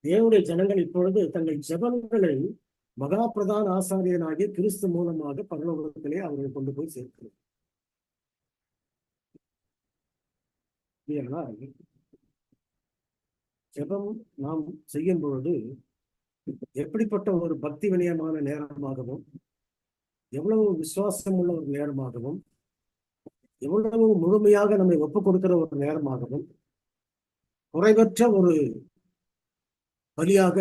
தேவனுடைய ஜனங்கள் இப்பொழுது தங்கள் ஜெபங்களை மகா பிரதான ஆசாரியனாகிய கிறிஸ்து மூலமாக பரலோகத்திலே அவர்கள் கொண்டு போய் சேர்க்கிறார். ஜெபம் நாம் செய்யும் பொழுது எப்படிப்பட்ட ஒரு பக்தி வினயமான நேரமாகவும் எவ்வளவு விசுவாசம் உள்ள ஒரு நேரமாகவும் எவ்வளவு முழுமையாக நம்மை ஒப்புக் கொடுக்கிற ஒரு நேரமாகவும் குறைவற்ற ஒரு பலியாக,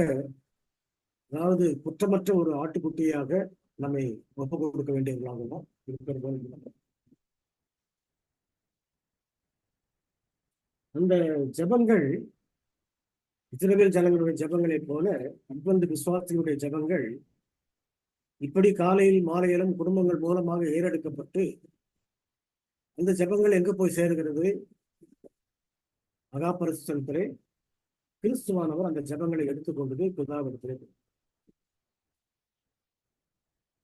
அதாவது குற்றமற்ற ஒரு ஆட்டுக்குட்டியாக நம்மை ஒப்புக் கொடுக்க வேண்டியவர்களாகவும் இருக்கிறது. அந்த ஜெபங்கள் இஸ்ரவேல் ஜனங்களுடைய ஜெபங்களைப் போல அட்வென்ட் விசுவாசிகளுடைய ஜெபங்கள் இப்படி காலையில் மாலையிலும் குடும்பங்கள் மூலமாக ஏறெடுக்கப்பட்டு அந்த ஜெபங்கள் எங்க போய் சேருகிறது? மகா பரிசுத்தத்திலே கிறிஸ்துவானவர் அந்த ஜெபங்களை எடுத்துக்கொண்டது பிதாவிடத்திலே.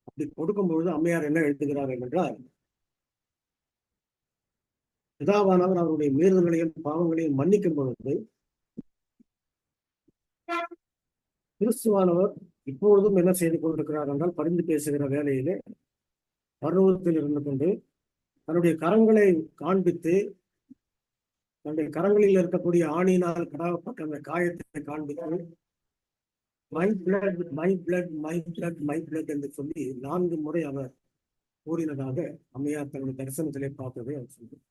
அப்படி கொடுக்கும் பொழுது அம்மையார் என்ன எழுதுகிறார் என்றால், பிதாவானவர் அவருடைய மீறுதல்களையும் பாவங்களையும் மன்னிக்கும் பொழுது கிறிஸ்துவானவர் இப்பொழுதும் என்ன செய்து கொண்டிருக்கிறார் என்றால், பரிந்து பேசுகிற வேலையிலே பருவத்தில் இருந்து கொண்டு தன்னுடைய கரங்களை காண்பித்து தன்னுடைய கரங்களில் இருக்கக்கூடிய ஆணியினால் கடாவப்பட்ட அந்த காயத்தை காண்பித்து my blood my blood my blood my blood என்று சொல்லி 4 முறை அவர் கூறினதாக அம்மையார் தன்னுடைய தரிசனத்திலே பார்த்ததை அவர் சொல்றார்.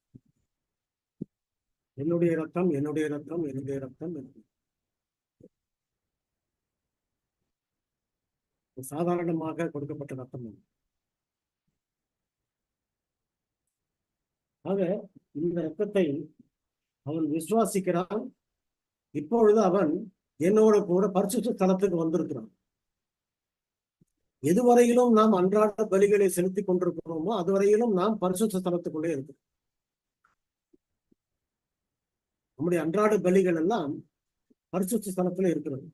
என்னுடைய ரத்தம் என்னுடைய ரத்தம் என்னுடைய ரத்தம் என்று. சாதாரணமாக கொடுக்கப்பட்ட ரத்தம். ஆக இந்த ரத்தத்தை அவன் விசுவாசிக்கிறான். இப்பொழுது அவன் என்னோட கூட பரிசுத்த ஸ்தலத்துக்கு வந்திருக்கிறான். எதுவரையிலும் நாம் அன்றாட பலிகளை செலுத்தி கொண்டிருக்கிறோமோ அதுவரையிலும் நாம் பரிசுத்த ஸ்தலத்துக்குள்ளே இருக்கிறோம். நம்முடைய அன்றாட பலிகள் எல்லாம் பரிசுத்த ஸ்தலத்துல இருக்கிறது.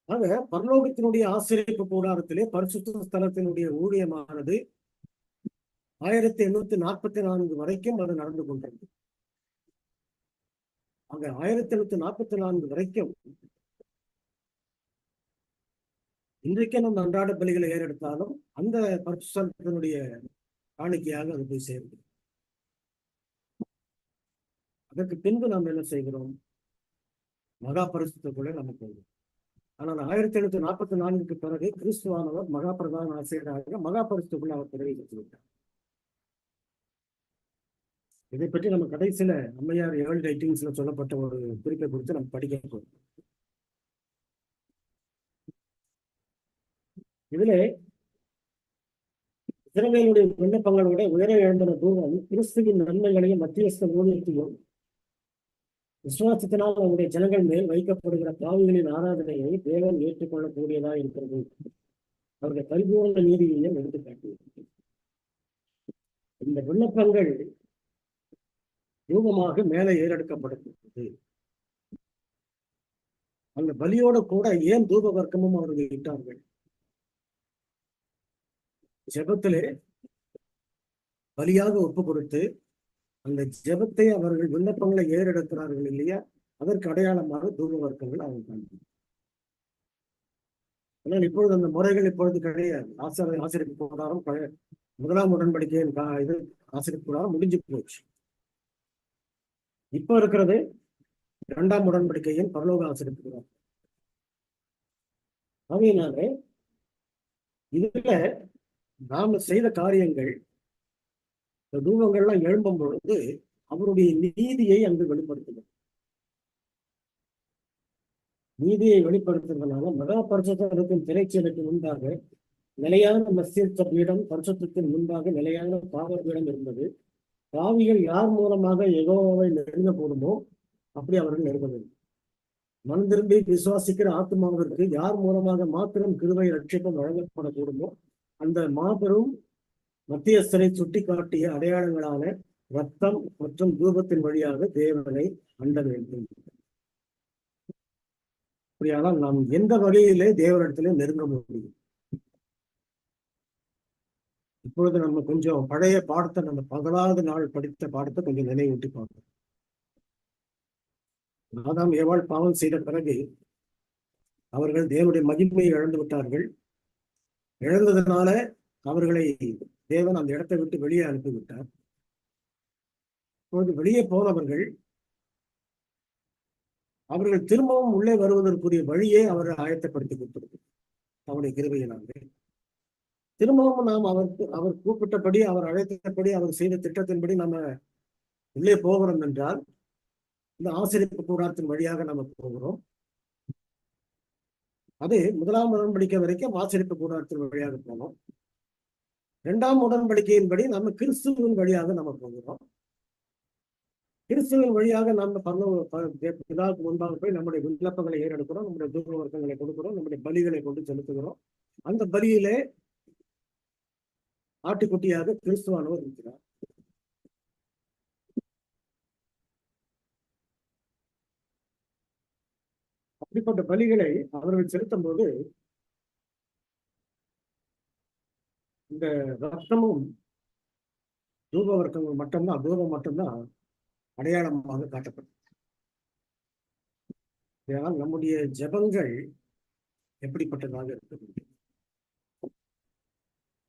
ஆக பரலோகத்தினுடைய ஆசீர்வதிப்பு கூடாரத்திலே பரிசுத்த ஸ்தலத்தினுடைய ஊழியமானது 1844 வரைக்கும் அது நடந்து கொண்டது. அங்க 1844 வரைக்கும் இன்றைக்கு நம்ம அன்றாட பலிகளை ஏறெடுத்தாலும் அந்த பரிசுத்தத்தினுடைய காணிக்கையாக அது போய் சேருது. அதற்கு பின்பு நாம் என்ன செய்கிறோம்? மகா பரிசுத்தக்குள்ளே நம்ம போகிறோம். ஆனால் 1844 பிறகு கிறிஸ்துவானவர் மகா பிரதான ஆசிரியராக மகா பரிசுத்தக்குள்ள அவர் பிரவேசித்து விட்டார். இதை பற்றி நம்ம கடைசியில அம்மையார் ஏர்ல் ரைட்டிங்ஸ்ல சொல்லப்பட்ட ஒரு குறிப்பை குறித்து நம்ம படிக்க போறோம். இதுல இஸ்ரவேலுடைய விண்ணப்பங்களோட உயர எழுந்தின தூரம் கிறிஸ்துவின் நன்மைகளையும் மத்தியஸ்த ஊழியத்தையும் விசுவாசத்தினால் அவருடைய ஜனங்கள் மேல் வைக்கப்படுகிற பாவிகளின் ஆராதனையை தேவன் ஏற்றுக்கொள்ளக்கூடியதா இருக்கிறது. அவருடைய பரிபூர்ண நீதியையும் எடுத்துக்காட்டு. இந்த விண்ணப்பங்கள் ரூபமாக மேலே ஏறெடுக்கப்படுகிறது. அந்த பலியோட கூட ஏன் தூப வர்க்கமும் அவர்கள் இட்டார்கள்? ஜெபத்திலே பலியாக ஒப்பு கொடுத்து அந்த ஜெபத்தை அவர்கள் விண்ணப்பங்களை ஏறெடுக்கிறார்கள் இல்லையா, அதற்கு அடையாளமாக தூப வர்க்கங்கள் அவர்கள். ஆனால் இப்பொழுது அந்த முறைகள் இப்பொழுது கிடையாது. ஆசிரியப்பு கூடாரம் முதலாம் உடன்படிக்கையின் இது ஆசிரியப்பு கூடாரம் முடிஞ்சு போச்சு. இப்ப இருக்கிறது 2ஆம் உடன்படிக்கையின் பரலோக ஆசிரியப்பு கூடாரம். அதனால இதுல நாம செய்த காரியங்கள் தூபங்கள்லாம் எழும்பும் பொழுது அவருடைய நீதியை அங்கு வெளிப்படுத்துகிறது. நீதியை வெளிப்படுத்துறதுனால மகா பரிசுத்தத்தின் திரைச்சலுக்கு முன்பாக நிலையான மத்தியஸ்த பீடம், பரிசுத்தத்தின் முன்பாக நிலையான பாவ பீடம் இருந்தது. பாவிகள் யார் மூலமாக யெகோவாவை நெருங்க போடுமோ அப்படி அவர்கள் நெருங்கவில்லை. மனம் திரும்பி விசுவாசிக்கிற ஆத்மாவிற்கு யார் மூலமாக மாத்திரம் கிருபை ரட்சிப்பும் வழங்கப்படக்கூடுமோ அந்த மாபெரும் மத்தியஸ்தரை சுட்டி காட்டிய அடையாளங்களான ரத்தம் மற்றும் தூபத்தின் வழியாக தேவனை அண்ட வேண்டும். அப்படியானால் நாம் எந்த வகையிலே தேவனிடத்திலே நெருங்க முடியும்? இப்பொழுது நம்ம கொஞ்சம் பழைய பாடத்தை, நம்ம 10வது நாள் படித்த பாடத்தை கொஞ்சம் நினைவூட்டி பார்ப்போம். ஆதாம் ஏவாள் பாவம் செய்த பிறகு அவர்கள் தேவனுடைய மகிமையை இழந்து விட்டார்கள். இழந்ததுனால அவர்களை தேவன் அந்த இடத்தை விட்டு வெளியே அனுப்பிவிட்டார். இப்பொழுது வெளியே போனவர்கள் அவர்கள் திரும்பவும் உள்ளே வருவதற்குரிய வழியை அவர் ஆயத்தப்படுத்தி கொடுத்திருக்கு அவருடைய கிருபையினாலே. திரும்பவும் நாம் அவர் கூப்பிட்டபடி, அவர் அழைத்தபடி, அவர் செய்த திட்டத்தின்படி நம்ம உள்ளே போகிறோம் என்றால் இந்த ஆசரிப்பு கூடாரத்தின் வழியாக நம்ம போகிறோம். அது 1ஆம் உடன்படிக்கை வரைக்கும் ஆசரிப்பு கூடாரத்தின் வழியாக போனோம். 2ஆம் உடன்படிக்கையின்படி நம்ம கிறிஸ்துவின் வழியாக நம்ம போகிறோம். கிறிஸ்துவின் வழியாக நம்ம பிதாவுக்கு முன்பாக போய் நம்முடைய விண்ணப்பங்களை ஏறெடுக்கிறோம், நம்முடைய தூர வர்க்கங்களை கொடுக்கிறோம், நம்முடைய பலிகளை கொண்டு செலுத்துகிறோம். அந்த பலியிலே ஆட்டுக்குட்டியாக கிறிஸ்துவானவர் இருக்கிறார். அப்படிப்பட்ட பலிகளை அவர்கள் செலுத்தும் போது இந்த ரத்தமும் தூப வர்க்கங்கள் மட்டும்தான், தூபம் மட்டும்தான் அடையாளமாக காட்டப்படும். இதனால் நம்முடைய ஜெபங்கள் எப்படிப்பட்டதாக இருக்க வேண்டும்?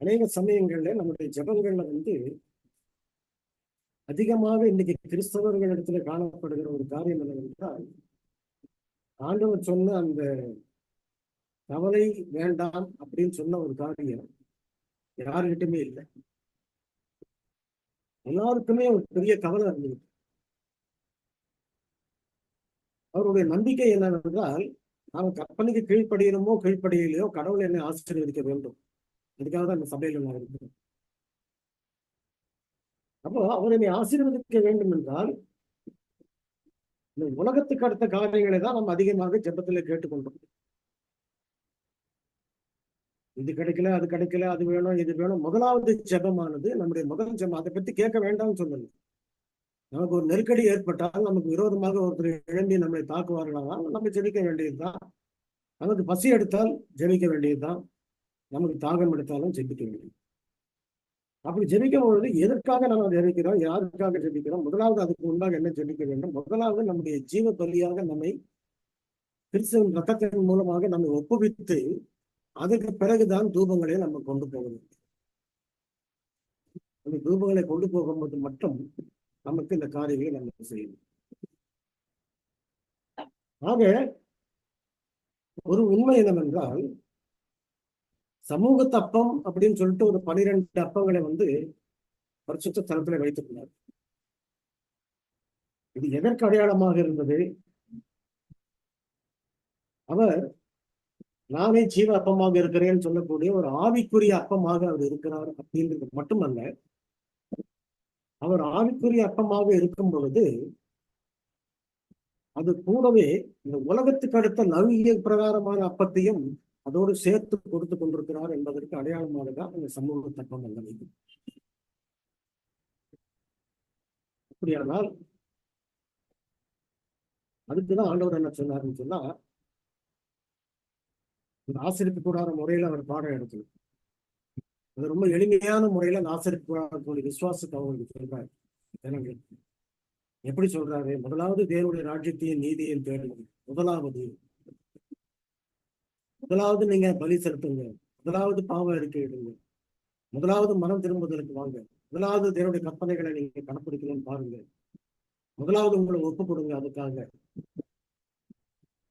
அநேக சமயங்கள்ல நம்முடைய ஜெபங்கள்ல அதிகமாக இன்னைக்கு கிறிஸ்தவர்களிடத்துல காணப்படுகிற ஒரு காரியம் என்னவென்றால், ஆண்டவர் சொன்ன அந்த கவலை வேண்டாம் அப்படின்னு சொன்ன ஒரு காரியம் யாருக்கிட்டுமே இல்லை. எல்லாருக்குமே ஒரு பெரிய கவலை இருந்தது. அவருடைய நம்பிக்கை என்னவென்றால், நாம் கற்பனைக்கு கீழ்ப்படுகிறோமோ கீழ்ப்படியிலையோ கடவுள் என்னை ஆசீர்வதிக்க வேண்டும். அதுக்காக தான் இந்த சபையில நான் இருக்கிறேன். அப்போ அவர் என்னை ஆசீர்வதிக்க வேண்டும் என்றால் இந்த உலகத்துக்கு அடுத்த காரியங்களை தான் நம்ம அதிகமாக ஜெபத்துல கேட்டுக்கொண்டோம். இது கிடைக்கல, அது கிடைக்கல, அது வேணும், இது வேணும். முதலாவது ஜெபமானது நம்முடைய முதல் ஜெபம். அதை பத்தி கேட்க வேண்டாம்னு சொல்லல. நமக்கு ஒரு நெருக்கடி ஏற்பட்டால், நமக்கு விரோதமாக ஒருத்தர் எழும்பி நம்மளை தாக்குவார்களானால் நம்ம ஜெபிக்க வேண்டியதுதான். நமக்கு பசி எடுத்தால் ஜெபிக்க வேண்டியதுதான். நமக்கு தாகம் எடுத்தாலும் ஜெபிக்க வேண்டியது. அப்படி ஜெபிக்கும் பொழுது எதற்காக நம்ம ஜெபிக்கிறோம், யாருக்காக ஜெபிக்கிறோம்? முதலாவது அதுக்கு முன்பாக என்ன ஜெபிக்க வேண்டும்? முதலாவது நம்முடைய ஜீவ பலியாக நம்மை கிறிஸ்துவின் ரத்தத்தின் மூலமாக நம்மை ஒப்புவித்து அதுக்கு பிறகுதான் தூபங்களை நம்ம கொண்டு போக வேண்டும். அந்த தூபங்களை கொண்டு போகும்போது மட்டும் நமக்கு இந்த காரியங்களை நம்ம செய்யணும். ஆக ஒரு உண்மை என்னவென்றால், சமூக தப்பம் அப்படின்னு சொல்லிட்டு ஒரு 12 அப்பங்களை பரிசுத்த தலத்துல வைத்திருந்தார். இது எதற்கு அடையாளமாக இருந்தது? அவர் நானே ஜீவ அப்பமாக இருக்கிறேன்னு சொல்லக்கூடிய ஒரு ஆவிக்குரிய அப்பமாக அவர் இருக்கிறார் அப்படின்றது மட்டுமல்ல, அவர் ஆவிக்குரிய அப்பமாக இருக்கும் பொழுது அது கூடவே இந்த உலகத்துக்கு அடுத்த நவீன பிரகாரமான அப்பத்தையும் அதோடு சேர்த்து கொடுத்து கொண்டிருக்கிறார் என்பதற்கு அடையாளமானதான் அந்த சமூக தப்பம் அல்லது. அப்படியானால் அதுக்குதான் ஆண்டவர் என்ன சொன்னாருன்னு சொன்னா, இந்த ஆசிரியப்பு கூடார முறையில அவர் பாடம் எடுக்கணும். அது ரொம்ப எளிமையான முறையில அந்த ஆசிரியப்பு கூடாரத்துடைய விசுவாசத்தை அவங்களுக்கு சொல்றாரு. எப்படி சொல்றாரு? முதலாவது தேவனுடைய ராஜ்யத்தையும் நீதியையும் தேடுங்க. முதலாவது நீங்க பலி செலுத்துங்க. முதலாவது பாவம் அறிக்கை இடுங்க. முதலாவது மனம் திரும்புவதற்கு வாங்க. முதலாவது தேவனுடைய கற்பனைகளை நீங்க கடைப்பிடிக்கணும்னு பாருங்க. முதலாவது உங்களை ஒப்பு கொடுங்க. அதுக்காக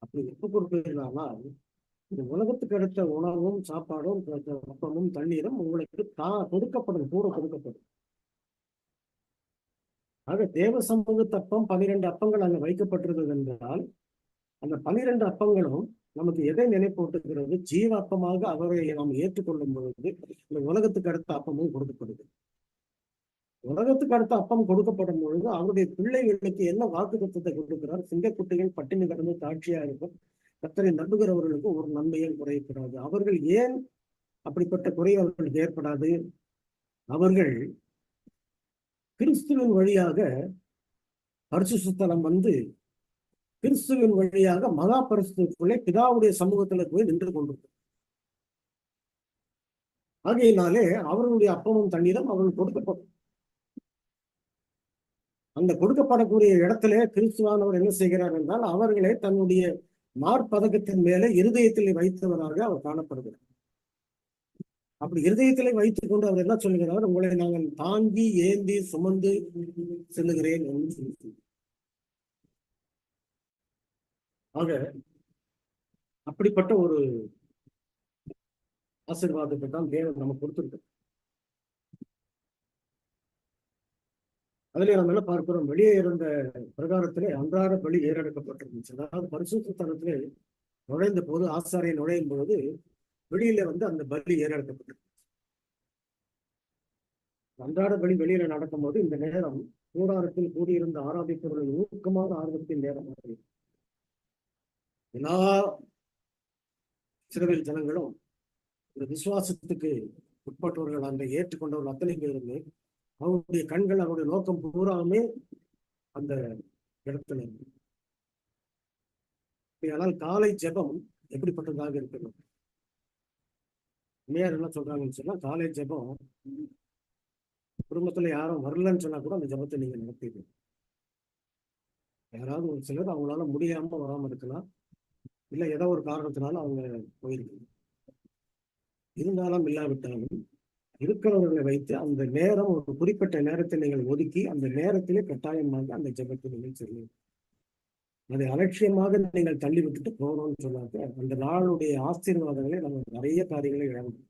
அப்படி ஒப்பு கொடுப்பீர்களானால் இந்த உலகத்துக்கு அடுத்த உணவும் சாப்பாடும் அப்பமும் தண்ணீரும் உங்களுக்கு கொடுக்கப்படும், கூட கொடுக்கப்படும். ஆக தேவ சமூக தப்பம் 12 அப்பங்கள் அங்க வைக்கப்பட்டிருந்தது என்றால், அந்த 12 அப்பங்களும் நமக்கு எதை நினைப்பூட்டுகிறது? ஜீவ அப்பமாக அவரை நாம் ஏற்றுக்கொள்ளும் பொழுது இந்த உலகத்துக்கு அடுத்த அப்பமும் கொடுக்கப்படுது. உலகத்துக்கு அடுத்த அப்பம் கொடுக்கப்படும் பொழுது அவருடைய பிள்ளைகளுக்கு என்ன வாக்குத்தத்தத்தை கொடுக்கிறார்? சிங்கக்குட்டிகள் பட்டினி கடந்து தாட்சியா இருக்கும், கர்த்தரை நம்புகிறவர்களுக்கு ஒரு நன்மையும் குறையப்படாது. அவர்கள் ஏன் அப்படிப்பட்ட குறை அவர்களுக்கு ஏற்படாது? அவர்கள் கிறிஸ்துவின் வழியாக பரிசுத்த ஸ்தலம் வந்து கிறிஸ்துவின் வழியாக மகா பரிசுத்தத்துக்குள்ளே பிதாவுடைய சமூகத்துல போய் நின்று கொண்டிருக்கும். ஆகையினாலே அவர்களுடைய அப்பமும் தண்ணீரும் அவர்கள் கொடுக்கப்படும். அந்த கொடுக்கப்படக்கூடிய இடத்திலே கிறிஸ்துவானவர் என்ன செய்கிறார் என்றால் அவர்களை தன்னுடைய மார்பதக்கத்தின் மேலே இருதயத்திலே வைத்தவராக அவர் காணப்படுகிறார். அப்படி இருதயத்திலே வைத்துக் கொண்டு அவர் என்ன சொல்லுகிறார், உங்களை நாங்கள் தாங்கி ஏந்தி சுமந்து செல்லுகிறேன் என்று சொல்லி. ஆக அப்படிப்பட்ட ஒரு ஆசீர்வாதத்தை தான் தேவன் நமக்கு கொடுத்திருக்க. அதுல நம்ம என்ன பார்க்கிறோம், வெளியே இருந்த பிரகாரத்திலே அன்றாட பலி ஏறெடுக்கப்பட்டிருந்துச்சு. அதாவது பரிசுத்த ஸ்தலத்திலே நுழைந்த போது, ஆசாரியை நுழையும் பொழுது வெளியில வந்து அந்த பலி ஏறெடுக்கப்பட்டிருக்கு. அன்றாட பலி வெளியில நடக்கும் போது இந்த நேரம் கூடாரத்தில் கூடியிருந்த ஆராதிப்பவர்கள் ஊக்கமான ஆர்வத்தின் நேரம். எல்லா இஸ்ரவேல் ஜனங்களும் இந்த விசுவாசத்துக்கு உட்பட்டவர்கள், அந்த ஏற்றுக்கொண்டவர்கள் அத்தனை பேருமே அவருடைய கண்கள், அவருடைய நோக்கம் பூராமே அந்த இடத்துல இருக்கு. ஆனால் காலை ஜெபம் எப்படிப்பட்டதாக இருக்கணும்? மேயர் என்ன சொல்றாங்கன்னு சொன்னா, காலை ஜெபம் குடும்பத்துல யாரும் வரலன்னு சொன்னா கூட அந்த ஜெபத்தை நீங்க நடத்திடுங்க. யாராவது ஒரு சிலர் அவங்களால முடியாம வராம இருக்கலாம், இல்ல ஏதோ ஒரு காரணத்தினால அவங்க போயிருக்காங்க. இருந்தாலும் இல்லாவிட்டாலும் இருக்கிறவர்களை வைத்து அந்த நேரம், ஒரு குறிப்பிட்ட நேரத்தை நீங்கள் ஒதுக்கி அந்த நேரத்திலே கட்டாயமாக அந்த ஜெபத்தை நீங்கள் செய்யுங்க. அதை அலட்சியமாக நீங்கள் தள்ளி விட்டுட்டு போறோம்னு சொன்னாக்க அந்த நாளுடைய ஆசீர்வாதங்களை நம்ம நிறைய காரியங்களை இழந்தோம்.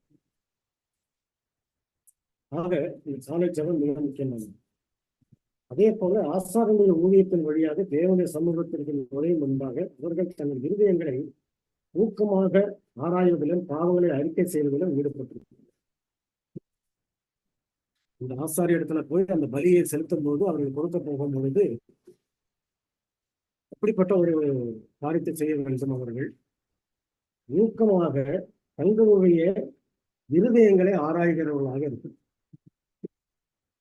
ஆக இந்த சாலை ஜெபம் மிக முக்கியமானது. அதே போல ஆசாரங்களுடைய ஊழியத்தின் வழியாக தேவனுடைய சமூகத்திற்கு நுழையும் முன்பாக அவர்கள் தங்கள் இருதயங்களை ஊக்கமாக ஆராய்வதிலும் பாவங்களை அறிக்கை செய்வதிலும் ஈடுபட்டிருக்கிறார். இந்த ஆசாரிய இடத்துல போய் அந்த பலியை செலுத்தும் போது அவர்கள் கொடுக்க போகும் பொழுது அப்படிப்பட்ட ஒரு காரியத்தை செய்ய வேண்டும். அவர்கள் ஊக்கமாக தங்களுடைய இருதயங்களை ஆராய்கிறவர்களாக இருக்கு.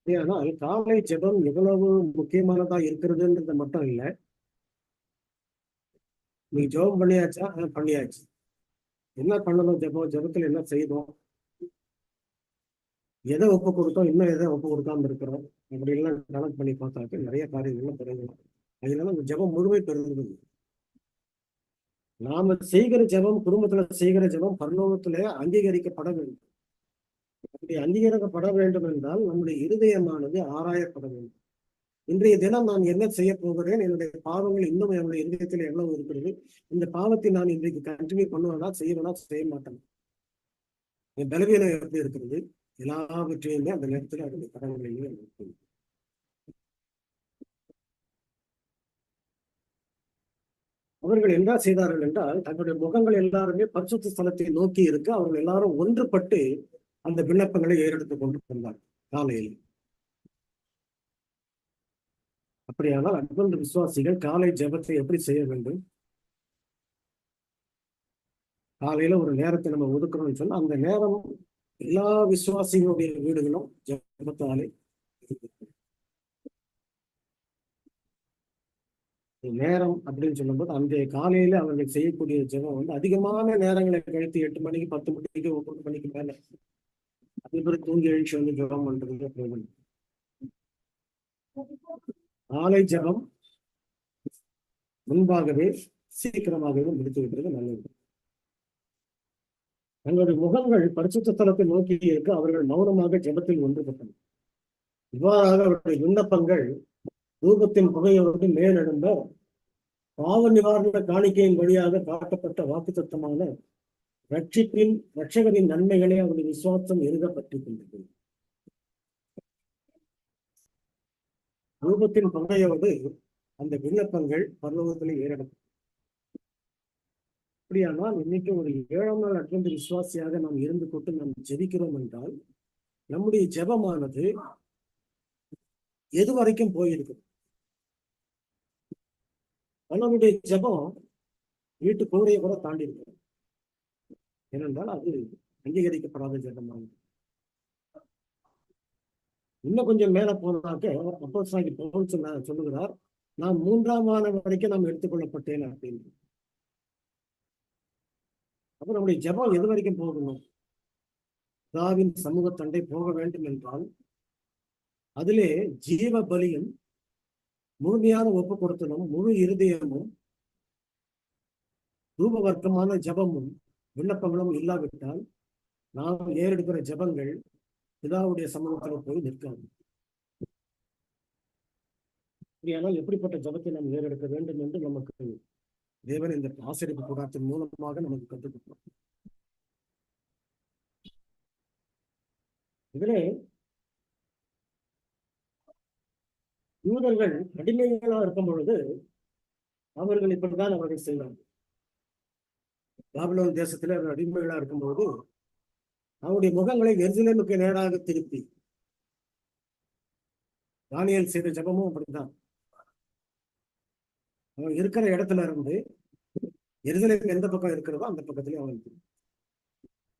ஆனால் காலை ஜெபம் எவ்வளவு முக்கியமானதா இருக்கிறதுன்றது மட்டும் இல்லை. நீ ஜெபம் பண்ணியாச்சா? பண்ணியாச்சு. என்ன பண்ணணும்? ஜெபத்துல என்ன செய்தோம், எதை ஒப்பு கொடுத்தோம், இன்னும் எதை ஒப்பு கொடுக்காம இருக்கிறோம், அப்படி எல்லாம் கணக்கு பண்ணி பார்த்தாக்க நிறைய காரியங்கள்லாம் பெறலாம். அதனால அந்த ஜெபம் முழுமை பெறுகிறது. நாம செய்கிற ஜெபம், குடும்பத்துல செய்கிற ஜெபம் பரலோகத்திலே அங்கீகரிக்கப்பட வேண்டும். அப்படி அங்கீகரிக்கப்பட வேண்டும் என்றால் நம்முடைய இருதயமானது ஆராயப்பட வேண்டும். இன்றைய தினம் நான் என்ன செய்ய போகிறேன், என்னுடைய பாவங்கள் இன்னும் என்னுடைய இருதயத்தில் எவ்வளவு இருக்கிறது, இந்த பாவத்தை நான் இன்றைக்கு கண்டினியூ பண்ணுவேனா, செய்வேனா, செய்ய மாட்டேன், என் பலவீனம் எப்படி இருக்கிறது, எல்லாவற்றையுமே அந்த நேரத்தில் அதனுடைய கடன்களையும் இருக்கும். அவர்கள் என்ன செய்தார்கள் என்றால், தங்களுடைய முகங்கள் எல்லாருமே பரிசுத்த ஸ்தலத்தை நோக்கி இருக்க அவர்கள் எல்லாரும் ஒன்றுபட்டு அந்த விண்ணப்பங்களை ஏறெடுத்துக் கொண்டு வந்தார்கள் காலையில். அப்படியானால் அன்பந்த விசுவாசிகள் காலை ஜெபத்தை எப்படி செய்ய வேண்டும்? காலையில ஒரு நேரத்தை நம்ம ஒதுக்கணும்னு சொன்னா அந்த நேரம் எல்லா விசுவாசிகளுடைய வீடுகளும் ஜெபத்தாலே நேரம் அப்படின்னு சொல்லும்போது அந்த காலையில அவர்கள் செய்யக்கூடிய ஜெபம் வந்து அதிகமான நேரங்களை கழித்து 8 மணிக்கு 10 மணிக்கு 9 மணிக்கு மேல அதே பேர் தூங்கி எழுச்சி வந்து ஜெபம் பண்றது. காலை ஜெபம் முன்பாகவே சீக்கிரமாகவே முடித்து விடுறது நல்லது. தங்களுடைய முகங்கள் பரிசுத்த ஸ்தலத்தை நோக்கி இருக்க அவர்கள் மௌனமாக ஜெபத்தில் ஒன்றுபட்டனர். இவ்வாறாக அவருடைய விண்ணப்பங்கள் தூபத்தின் புகையோடு மேலெழுந்த பாவ நிவாரண காணிக்கையின் வழியாக காட்டப்பட்ட வாக்குத்தத்தமான ரட்சகரின் நன்மைகளை அவருடைய விசுவாசம் எழுதப்பட்டுக் கொண்டது. தூபத்தின் புகையோடு அந்த விண்ணப்பங்கள் பரலோகத்திலே ஏறெடுக்கும். அப்படியானால் இன்னைக்கு ஒரு 7ஆம் நாள் அட்வென்ட் விசுவாசியாக நாம் இருந்து கொண்டு நாம் ஜெபிக்கிறோம் என்றால் நம்முடைய ஜெபமானது எது வரைக்கும் போயிருக்கு? பலருடைய ஜெபம் வீட்டு கூரையை கூட தாண்டி இருக்கு. ஏனென்றால் அது அங்கீகரிக்கப்படாத ஜெபமானது. இன்னும் கொஞ்சம் மேல போனாக்க அப்போஸ்தலனாகிய பவுல் சொல்லுகிறார், நான் 3ஆம் வானம் வரைக்கும் நாம் எடுத்துக்கொள்ளப்பட்டேன் அப்படின்னு. அப்ப நம்முடைய ஜெபம் எது வரைக்கும் போகணும்? பிதாவின் சமூகத்தண்டை போக வேண்டும் என்றால் அதிலே ஜீவ பலியும் முழுமையான ஒப்பு கொடுத்தலும் முழு இருதயமும் ரூப வர்க்கமான ஜபமும் விண்ணப்பங்களும் இல்லாவிட்டால் நாம் ஏறெடுக்கிற ஜபங்கள் பிதாவுடைய சமூகத்தில் போய் நிற்காது. அப்படியானால் எப்படிப்பட்ட ஜபத்தை நாம் ஏறெடுக்க வேண்டும் என்று நமக்கு தேவன் இந்த ஆசரிப்பு கூடாரத்தின் மூலமாக நமக்கு கற்றுக் கொடுத்தார். இதிலே யூதர்கள் அடிமைகளா இருக்கும் பொழுது அவர்கள் இப்படிதான் அவர்கள் செய்வார்கள். பாபிலோன் தேசத்துல அடிமைகளா இருக்கும்போது அவருடைய முகங்களை எருசலேமுக்கு நேராக திருப்பி, தானியேல் செய்த ஜபமும் அப்படித்தான். அவன் இருக்கிற இடத்துல இருந்து எருசலேம் எந்த பக்கம் இருக்கிறதோ அந்த பக்கத்திலே அவன்.